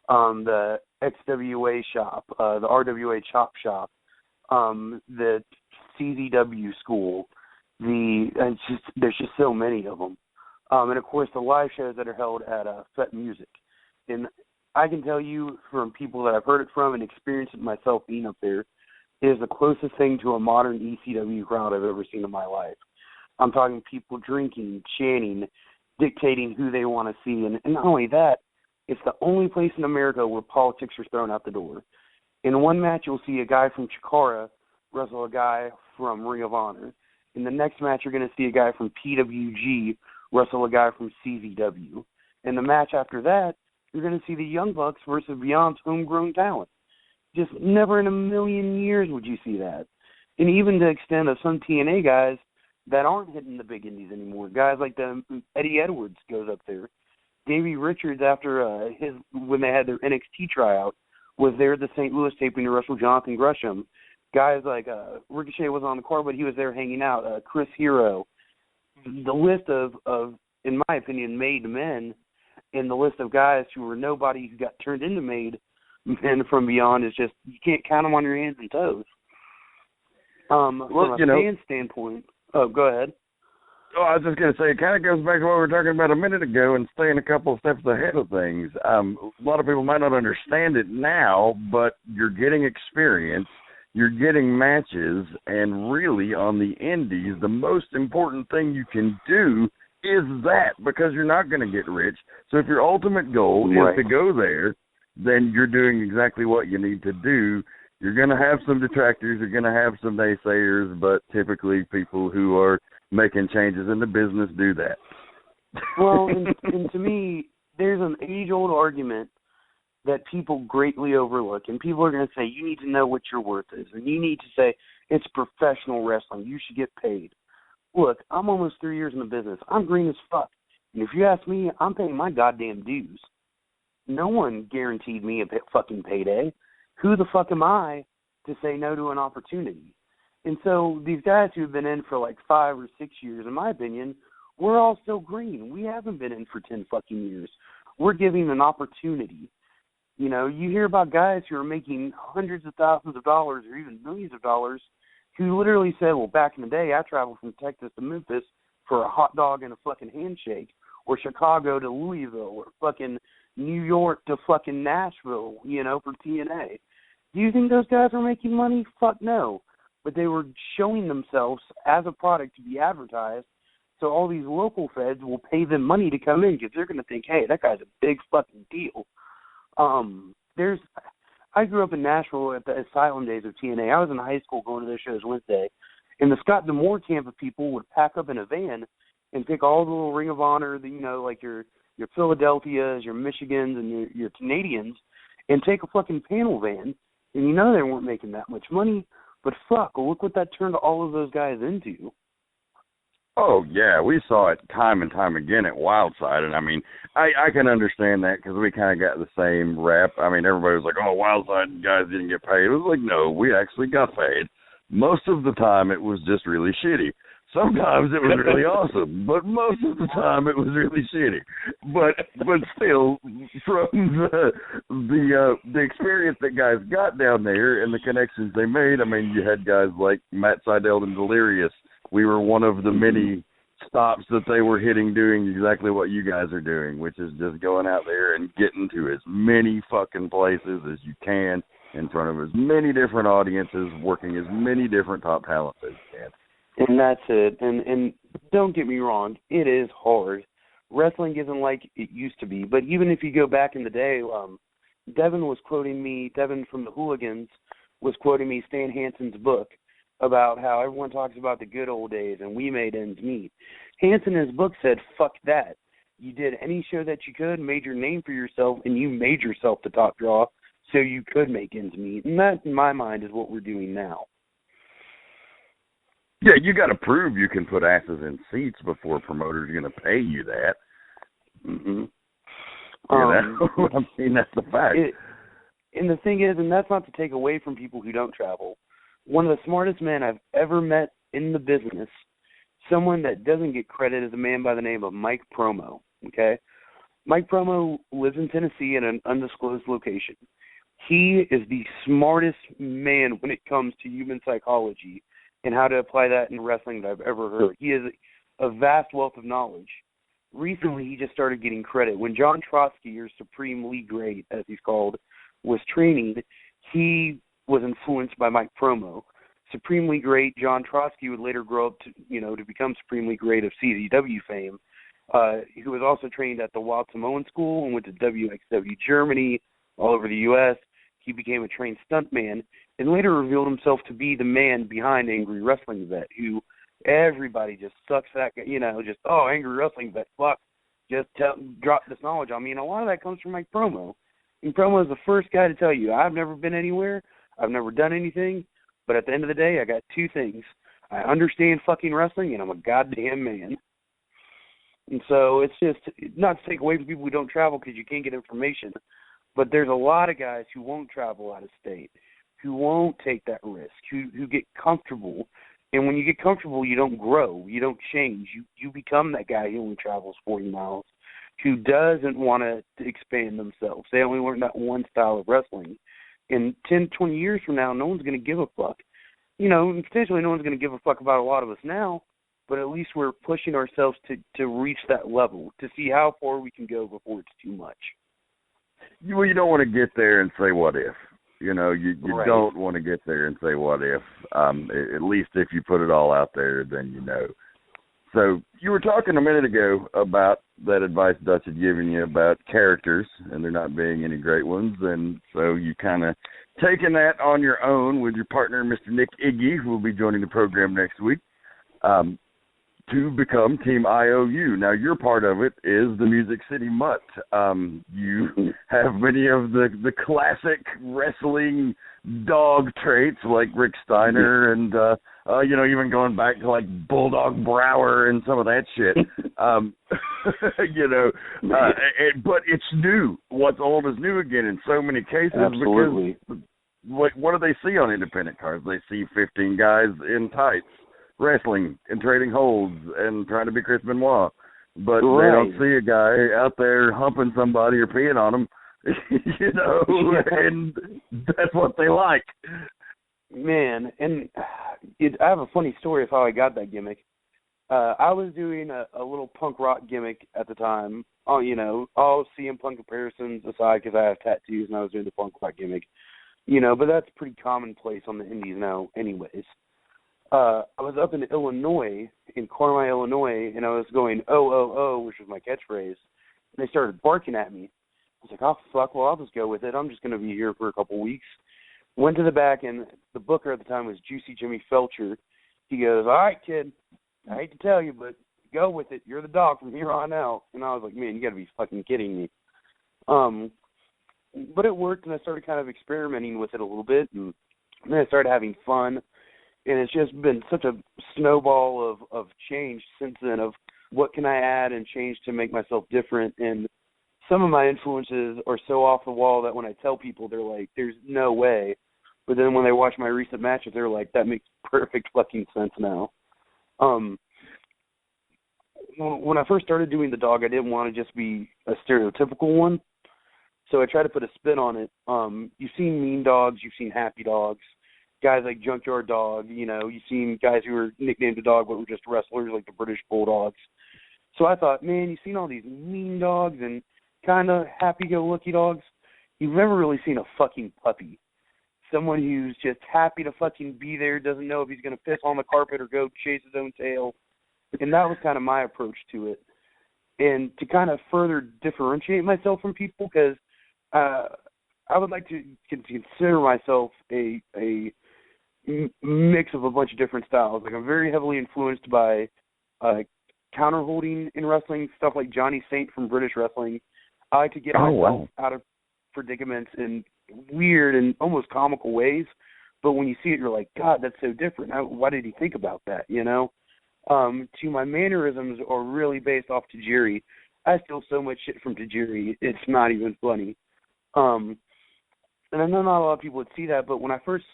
The XWA shop, the RWA Chop Shop, the CZW school. There's just so many of them. And, of course, the live shows that are held at FET Music. And I can tell you from people that I've heard it from and experienced it myself being up there, it is the closest thing to a modern ECW crowd I've ever seen in my life. I'm talking people drinking, chanting, dictating who they want to see. And not only that, it's the only place in America where politics are thrown out the door. In one match, you'll see a guy from Chikara wrestle a guy from Ring of Honor. In the next match, you're going to see a guy from PWG wrestle a guy from CZW. In the match after that, you're going to see the Young Bucks versus Beyond's homegrown talent. Just never in a million years would you see that. And even to the extent of some TNA guys that aren't hitting the big indies anymore. Guys like Eddie Edwards goes up there. Davey Richards, after when they had their NXT tryout, was there at the St. Louis taping to wrestle Jonathan Gresham. Guys like Ricochet was on the card, but he was there hanging out. Chris Hero. The list of in my opinion, made men, and the list of guys who were nobody who got turned into made men from beyond is just, you can't count them on your hands and toes. From a fan standpoint, go ahead. Oh, I was just going to say, it kind of goes back to what we were talking about a minute ago and staying a couple of steps ahead of things. A lot of people might not understand it now, but you're getting experience, you're getting matches, and really on the indies, the most important thing you can do is that, because you're not going to get rich. So if your ultimate goal is to go there, then you're doing exactly what you need to do. You're going to have some detractors, you're going to have some naysayers, but typically people who are making changes in the business do that. Well, and to me, there's an age-old argument that people greatly overlook, and people are going to say, you need to know what your worth is, and you need to say, it's professional wrestling, you should get paid. Look, I'm almost 3 years in the business. I'm green as fuck. And if you ask me, I'm paying my goddamn dues. No one guaranteed me a fucking payday. Who the fuck am I to say no to an opportunity? And so these guys who have been in for like 5 or 6 years, in my opinion, we're all still green. We haven't been in for 10 fucking years. We're giving an opportunity. You know, you hear about guys who are making hundreds of thousands of dollars or even millions of dollars who literally said, well, back in the day, I traveled from Texas to Memphis for a hot dog and a fucking handshake, or Chicago to Louisville, or fucking New York to fucking Nashville, you know, for TNA. Do you think those guys were making money? Fuck no. But they were showing themselves as a product to be advertised, so all these local feds will pay them money to come in because they're going to think, hey, that guy's a big fucking deal. I grew up in Nashville at the Asylum days of TNA. I was in high school going to their shows Wednesday, and the Scott D'Amore camp of people would pack up in a van and take all the little Ring of Honor, you know, like your Philadelphias, your Michigans, and your Canadians, and take a fucking panel van, and you know they weren't making that much money. But fuck, look what that turned all of those guys into. Oh, yeah, we saw it time and time again at Wildside, and I mean, I can understand that because we kind of got the same rep. I mean, everybody was like, oh, Wildside guys didn't get paid. It was like, no, we actually got paid. Most of the time it was just really shitty. Sometimes it was really awesome, but most of the time it was really shitty. But still, from the experience that guys got down there and the connections they made, I mean, you had guys like Matt Seidel and Delirious. We were one of the many stops that they were hitting doing exactly what you guys are doing, which is just going out there and getting to as many fucking places as you can in front of as many different audiences, working as many different top talents as you can. And that's it. And don't get me wrong, it is hard. Wrestling isn't like it used to be. But even if you go back in the day, Devin from the Hooligans was quoting me Stan Hansen's book about how everyone talks about the good old days and we made ends meet. Hansen in his book said, fuck that. You did any show that you could, made your name for yourself, and you made yourself the top draw so you could make ends meet. And that, in my mind, is what we're doing now. Yeah, you got to prove you can put asses in seats before a promoter's going to pay you that. Mm-hmm. You know? I mean, that's the fact. And the thing is, and that's not to take away from people who don't travel, one of the smartest men I've ever met in the business, someone that doesn't get credit, is a man by the name of Mike Promo, okay? Mike Promo lives in Tennessee in an undisclosed location. He is the smartest man when it comes to human psychology and how to apply that in wrestling that I've ever heard. He has a vast wealth of knowledge. Recently, he just started getting credit. When John Trotsky, or Supreme League Great, as he's called, was training, he was influenced by Mike Promo. Supreme League Great John Trotsky would later grow up to become Supreme League Great of CZW fame. He was also trained at the Wild Samoan School and went to WXW Germany, all over the U.S. He became a trained stuntman and later revealed himself to be the man behind Angry Wrestling Vet, who everybody just sucks that, Angry Wrestling Vet, fuck, drop this knowledge on me. And a lot of that comes from Mike Promo. And Promo is the first guy to tell you, I've never been anywhere, I've never done anything, but at the end of the day, I got two things. I understand fucking wrestling, and I'm a goddamn man. And so it's just, not to take away from people who don't travel because you can't get information, but there's a lot of guys who won't travel out of state, who won't take that risk, who get comfortable, And when you get comfortable, you don't grow. You don't change. You become that guy who only travels 40 miles, who doesn't want to expand themselves. They only learn that one style of wrestling. And 10, 20 years from now, no one's going to give a fuck. You know, potentially no one's going to give a fuck about a lot of us now, but at least we're pushing ourselves to reach that level, to see how far we can go before it's too much. Well, you don't want to get there and say, what if? You know, you Right. don't want to get there and say, what if? At least if you put it all out there, then you know. So you were talking a minute ago about that advice Dutch had given you about characters and there not being any great ones, and so you kind of taken that on your own with your partner, Mr. Nick Iggy, who will be joining the program next week, to become Team I.O.U. Now, your part of it is the Music City Mutt. You have many of the classic wrestling dog traits like Rick Steiner and, you know, even going back to like Bulldog Brower and some of that shit. You know, but it's new. What's old is new again in so many cases. Absolutely. Because what do they see on independent cards? They see 15 guys in tights wrestling and trading holds and trying to be Chris Benoit. But Right. they don't see a guy out there humping somebody or peeing on them, you know, and that's what they like. Man, and I have a funny story of how I got that gimmick. I was doing a little punk rock gimmick at the time. You know, all CM Punk comparisons aside, because I have tattoos and I was doing the punk rock gimmick. You know, but that's pretty commonplace on the indies now anyways. I was up in Illinois, in Cornwall, Illinois, and I was going, oh, which was my catchphrase. And they started barking at me. I was like, oh, fuck, well, I'll just go with it. I'm just going to be here for a couple weeks. Went to the back, and the booker at the time was Juicy Jimmy Felcher. He goes, all right, kid, I hate to tell you, but go with it. You're the dog from here on out. And I was like, man, you got to be fucking kidding me. But it worked, and I started kind of experimenting with it a little bit, and then I started having fun. And it's just been such a snowball of change since then, of what can I add and change to make myself different. And some of my influences are so off the wall that when I tell people, they're like, there's no way. But then when they watch my recent matches, they're like, that makes perfect fucking sense now. When I first started doing the dog, I didn't want to just be a stereotypical one. So I tried to put a spin on it. You've seen Mean Dogs, you've seen Happy Dogs, guys like Junkyard Dog, you know, you've seen guys who were nicknamed a dog but were just wrestlers like the British Bulldogs. So I thought, man, you've seen all these mean dogs and kind of happy-go-lucky dogs. You've never really seen a fucking puppy. Someone who's just happy to fucking be there, doesn't know if he's going to piss on the carpet or go chase his own tail. And that was kind of my approach to it. And to kind of further differentiate myself from people, because I would like to consider myself a mix of a bunch of different styles. Like, I'm very heavily influenced by counter-holding in wrestling, stuff like Johnny Saint from British wrestling. I like to get myself out of predicaments in weird and almost comical ways, but when you see it, you're like, God, that's so different. Why did he think about that, you know? To my mannerisms are really based off Tajiri. I steal so much shit from Tajiri, it's not even funny. And I know not a lot of people would see that, but when I first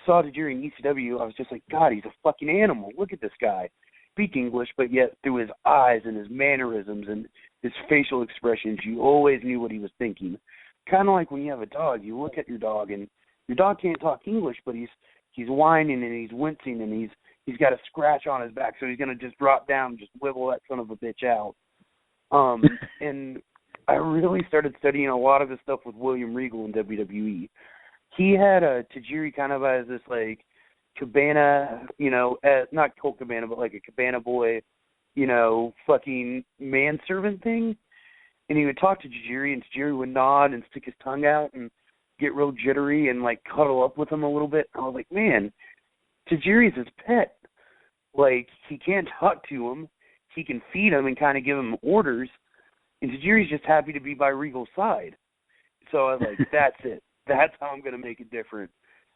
saw Tajiri in ECW, I was just like, God, he's a fucking animal. Look at this guy. Speak English, but yet through his eyes and his mannerisms and his facial expressions, you always knew what he was thinking. Kind of like when you have a dog, you look at your dog, and your dog can't talk English, but he's whining and he's wincing and he's got a scratch on his back, so he's going to just drop down and just wibble that son of a bitch out. And I really started studying a lot of this stuff with William Regal in WWE. He had Tajiri kind of as this, like, cabana, you know, not Colt Cabana, but like a cabana boy, you know, fucking manservant thing. And he would talk to Tajiri, and Tajiri would nod and stick his tongue out and get real jittery and, like, cuddle up with him a little bit. I was like, man, Tajiri's his pet. Like, he can't talk to him. He can feed him and kind of give him orders. And Tajiri's just happy to be by Regal's side. So I was like, that's it. That's how I'm going to make it different.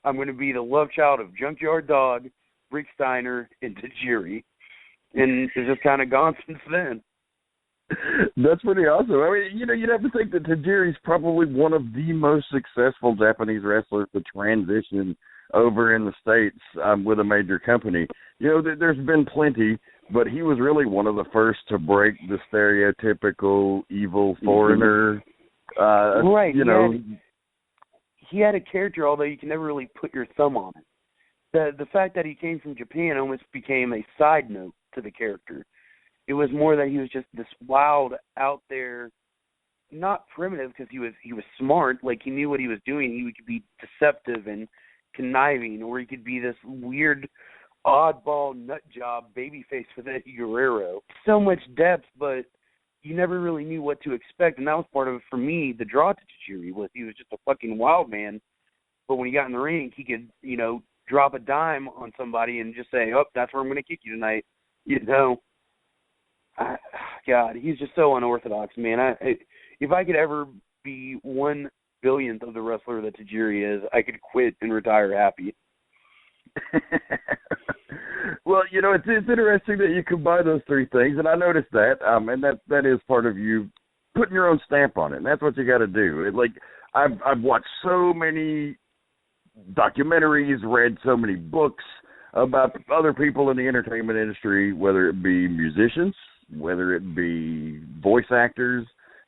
I'm going to be the love child of Junkyard Dog, Rick Steiner, and Tajiri. And it's just kind of gone since then. That's pretty awesome. I mean, you know, you'd have to think that Tajiri's probably one of the most successful Japanese wrestlers to transition over in the States with a major company. You know, there's been plenty, but he was really one of the first to break the stereotypical evil foreigner. Right. You know, he had a character, although you can never really put your thumb on it. The fact that he came from Japan almost became a side note to the character. It was more that he was just this wild, out there, not primitive because he was smart, like he knew what he was doing. He could be deceptive and conniving, or he could be this weird, oddball nut job babyface with Eddie Guerrero. So much depth, but you never really knew what to expect, and that was part of, for me, the draw to Tajiri was he was just a fucking wild man, but when he got in the ring, he could, you know, drop a dime on somebody and just say, oh, that's where I'm going to kick you tonight. You know, God, he's just so unorthodox, man. If I could ever be 1/1000th of the wrestler that Tajiri is, I could quit and retire happy. Well, you know, it's interesting that you combine those three things, and I noticed that, and that is part of you putting your own stamp on it, and that's what you got to do. Like, I've watched so many documentaries, read so many books about other people in the entertainment industry, whether it be musicians, whether it be voice actors,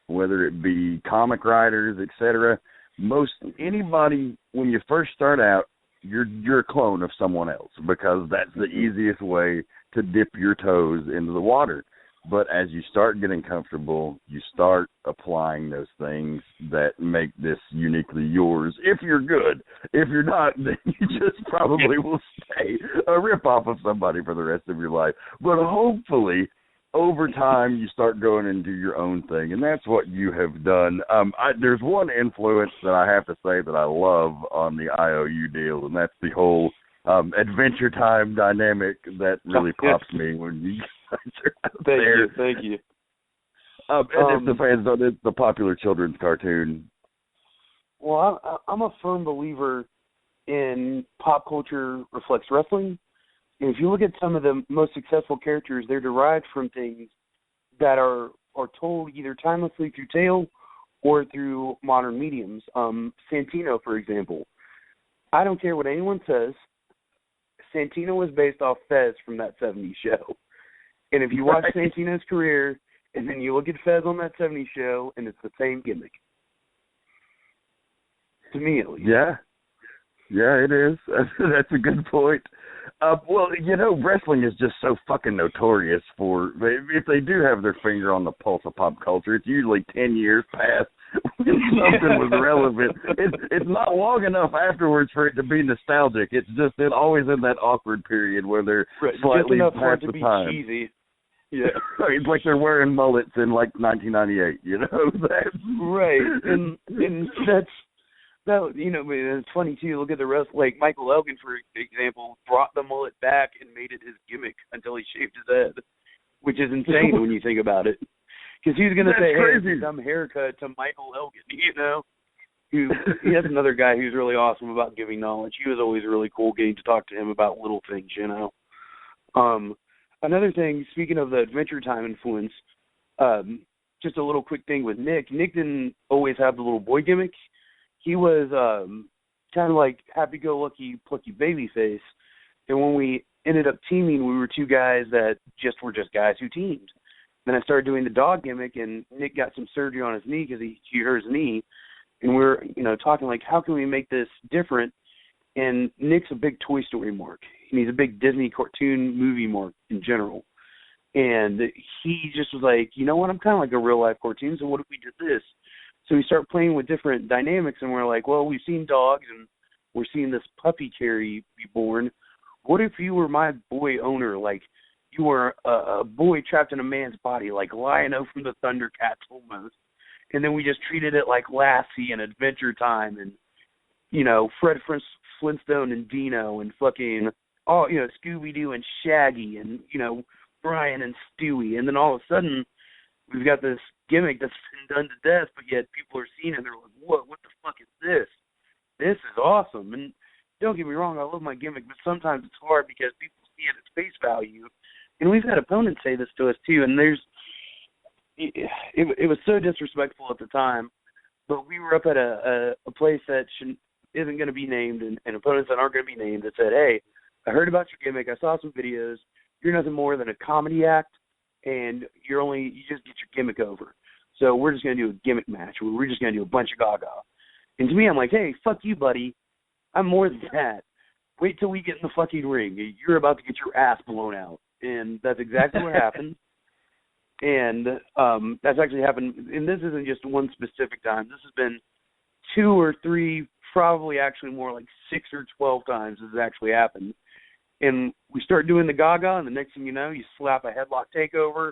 whether it be comic writers, etc. Most anybody, when you first start out, you're a clone of someone else because that's the easiest way to dip your toes into the water. But as you start getting comfortable, you start applying those things that make this uniquely yours. If you're good. If you're not, then you just probably will stay a ripoff of somebody for the rest of your life. But hopefully, over time, you start going and do your own thing, and that's what you have done. There's one influence that I have to say that I love on the I.O.U. deal, and that's the whole Adventure Time dynamic that really pops me when you guys are out there. Thank you. And if the fans don't, it's the popular children's cartoon. Well, I'm a firm believer in pop culture reflects wrestling. And if you look at some of the most successful characters, they're derived from things that are told either timelessly through tale or through modern mediums. Santino, for example. I don't care what anyone says. Santino was based off Fez from that 70s show. And if you watch Santino's career and then you look at Fez on that 70s show, and it's the same gimmick. To me, at least. Yeah, it is. That's a good point. Well, you know, wrestling is just so fucking notorious for, if they do have their finger on the pulse of pop culture, it's usually 10 years past when something was relevant. It's not long enough afterwards for it to be nostalgic. It's just always in that awkward period where they're slightly past the time. Cheesy. Yeah. It's like they're wearing mullets in like 1998, you know? That's right. And that's, that, you know, it's funny too. Look at the rest. Like Michael Elgin, for example, brought the mullet back and made it his gimmick until he shaved his head, which is insane when you think about it. Because he's going to say, "Hey, some haircut to Michael Elgin," you know. He has another guy who's really awesome about giving knowledge. He was always really cool getting to talk to him about little things, you know. Another thing, speaking of the Adventure Time influence, just a little quick thing with Nick. Nick didn't always have the little boy gimmick. He was kind of like happy-go-lucky, plucky babyface. And when we ended up teaming, we were two guys that were just guys who teamed. Then I started doing the dog gimmick, and Nick got some surgery on his knee because he hurt his knee. And we're, you know, talking like, how can we make this different? And Nick's a big Toy Story mark, and he's a big Disney cartoon movie mark in general. And he just was like, you know what, I'm kind of like a real-life cartoon, so what if we did this? So we start playing with different dynamics, and we're like, well, we've seen dogs, and we're seeing this puppy Kerry be born. What if you were my boy owner, like you were a boy trapped in a man's body, like Lion-O from the Thundercats almost? And then we just treated it like Lassie and Adventure Time and, you know, Fred Flintstone and Dino and fucking, you know, Scooby-Doo and Shaggy and, you know, Brian and Stewie. And then all of a sudden, we've got this gimmick that's been done to death, but yet people are seeing it and they're like, what the fuck is this? This is awesome. And don't get me wrong, I love my gimmick, but sometimes it's hard because people see it at face value. And we've had opponents say this to us too, and it was so disrespectful at the time, but we were up at a place that isn't going to be named and opponents that aren't going to be named that said, hey, I heard about your gimmick. I saw some videos. You're nothing more than a comedy act, and you just get your gimmick over. So we're just going to do a gimmick match. We're just going to do a bunch of gaga. And to me, I'm like, hey, fuck you, buddy. I'm more than that. Wait till we get in the fucking ring. You're about to get your ass blown out. And that's exactly what happened. And that's actually happened. And this isn't just one specific time. This has been 2 or 3, probably actually more like 6 or 12 times this has actually happened. And we start doing the gaga, and the next thing you know, you slap a headlock takeover.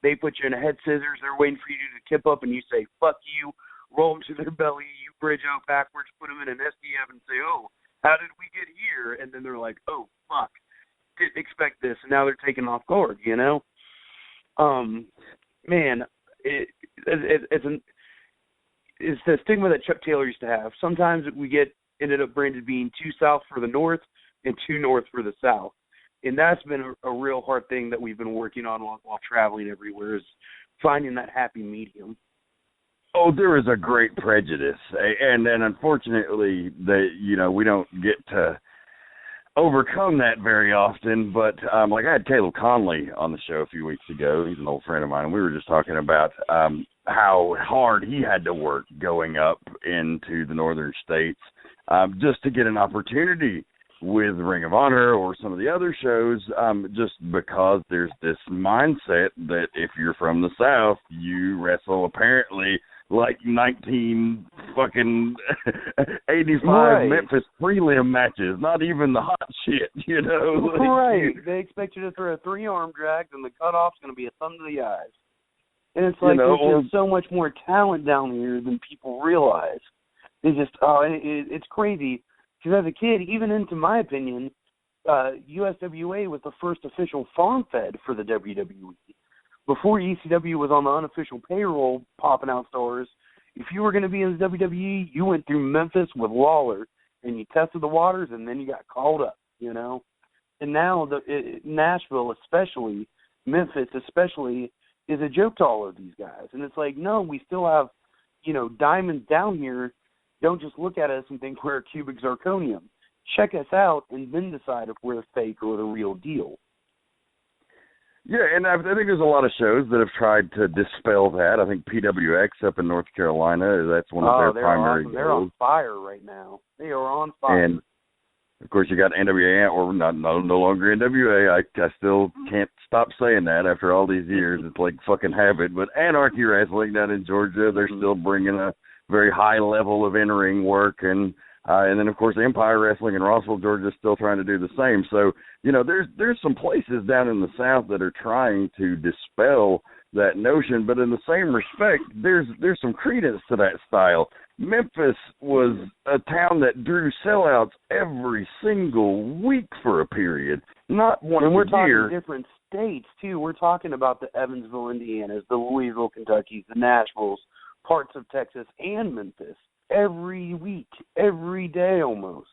They put you in a head scissors. They're waiting for you to tip up, and you say, fuck you, roll them to their belly, you bridge out backwards, put them in an SDF, and say, oh, how did we get here? And then they're like, oh, fuck, didn't expect this. And now they're taken off guard, you know? Man, it's the stigma that Chuck Taylor used to have. Sometimes ended up branded being too south for the north and too north for the south. And that's been a real hard thing that we've been working on while traveling everywhere, is finding that happy medium. Oh, there is a great prejudice, and unfortunately, we don't get to overcome that very often. But like I had Caleb Conley on the show a few weeks ago. He's an old friend of mine, and we were just talking about how hard he had to work going up into the northern states just to get an opportunity with Ring of Honor or some of the other shows, just because there's this mindset that if you're from the South, you wrestle apparently like 19 fucking 85 right. Memphis prelim matches, not even the hot shit, you know? Right. They expect you to throw 3 arm drags, and the cutoff's going to be a thumb to the eyes. And it's like, there's so much more talent down here than people realize. They just, it's crazy. Because as a kid, even into my opinion, USWA was the first official farm fed for the WWE. Before ECW was on the unofficial payroll popping out stars, if you were going to be in the WWE, you went through Memphis with Lawler, and you tested the waters, and then you got called up, you know? And now Nashville especially, Memphis especially, is a joke to all of these guys. And it's like, no, we still have, diamonds down here. Don't just look at us and think we're cubic zirconium. Check us out and then decide if we're fake or the real deal. Yeah, and I think there's a lot of shows that have tried to dispel that. I think PWX up in North Carolina, that's one of their primary goals. They're on fire right now. They are on fire. And, of course, you got NWA, or no longer NWA. I still can't stop saying that after all these years. It's like fucking habit. But Anarchy Wrestling down in Georgia, they're still bringing a very high level of in-ring work, and then of course Empire Wrestling in Rossville, Georgia, is still trying to do the same. So there's some places down in the South that are trying to dispel that notion, but in the same respect, there's some credence to that style. Memphis was a town that drew sellouts every single week for a period, not once a year. And we're talking different states too. We're talking about the Evansville, Indianas, the Louisville, Kentuckys, the Nashvilles, parts of Texas and Memphis, every week, every day almost.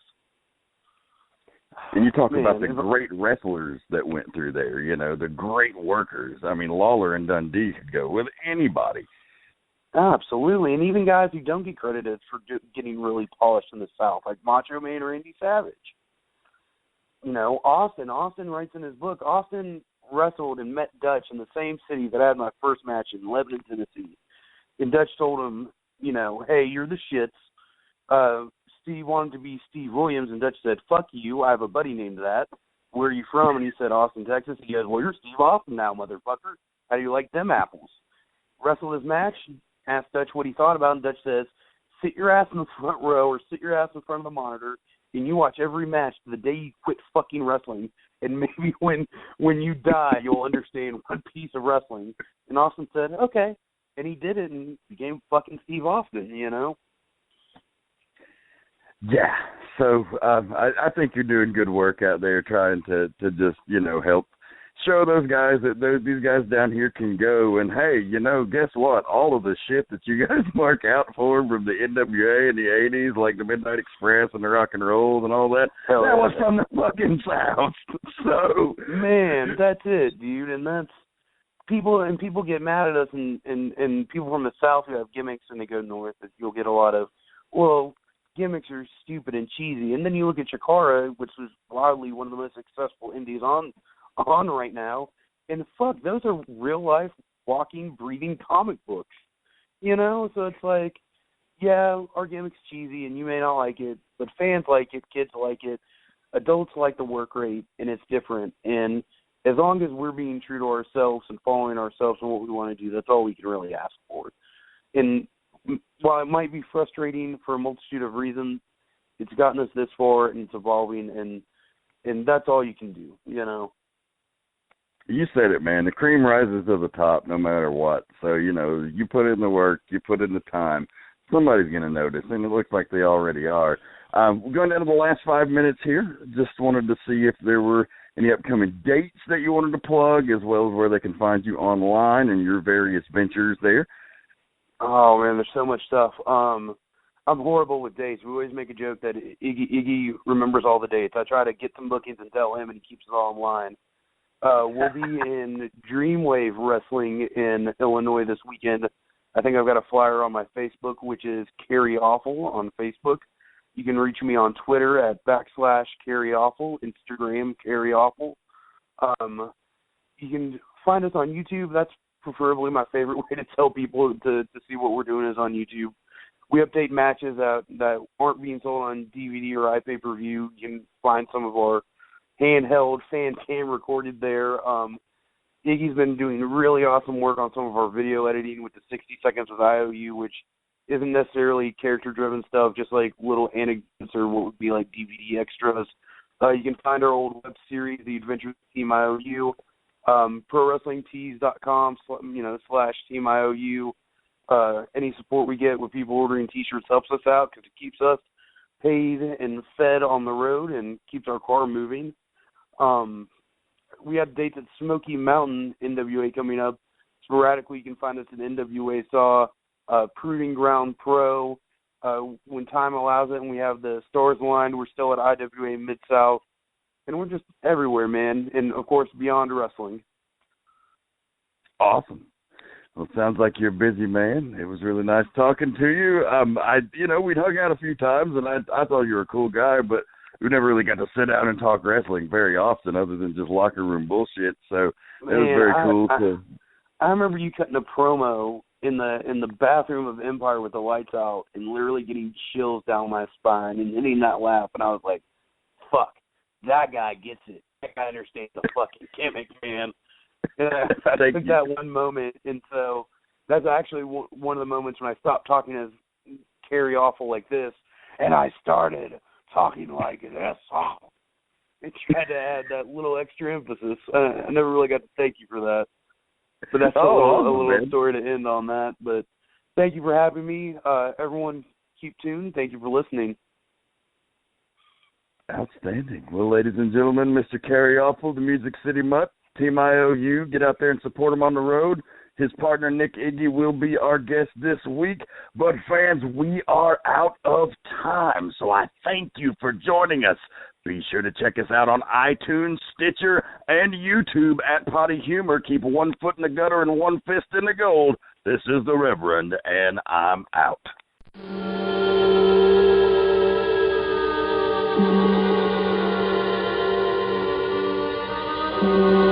And you talk about the great wrestlers that went through there, the great workers. I mean, Lawler and Dundee could go with anybody. Absolutely, and even guys who don't get credited for getting really polished in the South, like Macho Man or Randy Savage. Austin writes in his book, Austin wrestled and met Dutch in the same city that I had my first match in, Lebanon, Tennessee. And Dutch told him, hey, you're the shits. Steve wanted to be Steve Williams, and Dutch said, fuck you, I have a buddy named that. Where are you from? And he said, Austin, Texas. He goes, well, you're Steve Austin now, motherfucker. How do you like them apples? Wrestled his match, asked Dutch what he thought about it, and Dutch says, sit your ass in the front row or sit your ass in front of the monitor, and you watch every match to the day you quit fucking wrestling, and maybe when you die, you'll understand one piece of wrestling. And Austin said, okay. And he did it and became fucking Steve Austin, Yeah. So I think you're doing good work out there trying to just, help show those guys that these guys down here can go. And, hey, guess what? All of the shit that you guys mark out for from the NWA in the 80s, like the Midnight Express and the Rock and Rolls and all that, that was from the fucking South. So, man, that's it, dude. And that's people get mad at us, and people from the South who have gimmicks and they go north, you'll get a lot of, well, gimmicks are stupid and cheesy. And then you look at Chikara, which is wildly one of the most successful indies on right now, and fuck, those are real life, walking, breathing comic books. You know, so it's like, yeah, our gimmick's cheesy, and you may not like it, but fans like it, kids like it, adults like the work rate, and it's different. And as long as we're being true to ourselves and following ourselves and what we want to do, that's all we can really ask for. And while it might be frustrating for a multitude of reasons, it's gotten us this far, and it's evolving, and that's all you can do, you know. You said it, man. The cream rises to the top no matter what. So, you know, you put in the work, you put in the time, somebody's going to notice, and it looks like they already are. We're going down to the last 5 minutes here. Just wanted to see if there were any upcoming dates that you wanted to plug, as well as where they can find you online and your various ventures there. Oh, man, there's so much stuff. I'm horrible with dates. We always make a joke that Iggy remembers all the dates. I try to get some bookings and tell him, and he keeps it all in line. We'll be in Dreamwave Wrestling in Illinois this weekend. I think I've got a flyer on my Facebook, which is Kerry Awful on Facebook. You can reach me on Twitter at /Kerry Awful, Instagram Kerry Awful. You can find us on YouTube. That's preferably my favorite way to tell people to see what we're doing is on YouTube. We update matches that aren't being sold on DVD or iPay-per-view. You can find some of our handheld fan cam recorded there. Iggy's been doing really awesome work on some of our video editing with the 60 Seconds with I.O.U., which isn't necessarily character-driven stuff, just like little anecdotes or what would be like DVD extras. You can find our old web series, The Adventures of Team I.O.U., ProWrestlingTees.com, /Team I.O.U. Any support we get with people ordering T-shirts helps us out because it keeps us paid and fed on the road and keeps our car moving. We have dates at Smoky Mountain NWA coming up. Sporadically, you can find us at NWA Saw, Proving Ground Pro, when time allows it, and we have the stars aligned. We're still at IWA Mid South, and we're just everywhere, man. And of course, Beyond Wrestling. Awesome. Well, it sounds like you're a busy man. It was really nice talking to you. We'd hung out a few times, and I thought you were a cool guy, but we never really got to sit down and talk wrestling very often, other than just locker room bullshit. So it was very cool. I remember you cutting a promo in the bathroom of Empire with the lights out, and literally getting chills down my spine, and ending that laugh, and I was like, "Fuck, that guy gets it. That guy understands the fucking gimmick, man." And I took that one moment, and so that's actually one of the moments when I stopped talking as Kerry Awful like this, and I started talking like this. And tried to add that little extra emphasis. I never really got to thank you for that. But that's a little story to end on that. But thank you for having me. Everyone, keep tuned. Thank you for listening. Outstanding. Well, ladies and gentlemen, Mr. Kerry Awful, the Music City Mutt, Team I.O.U. Get out there and support him on the road. His partner, Nick Iggy, will be our guest this week. But, fans, we are out of time, so I thank you for joining us. Be sure to check us out on iTunes, Stitcher, and YouTube at Potty Humor. Keep one foot in the gutter and one fist in the gold. This is the Reverend, and I'm out. Thank you.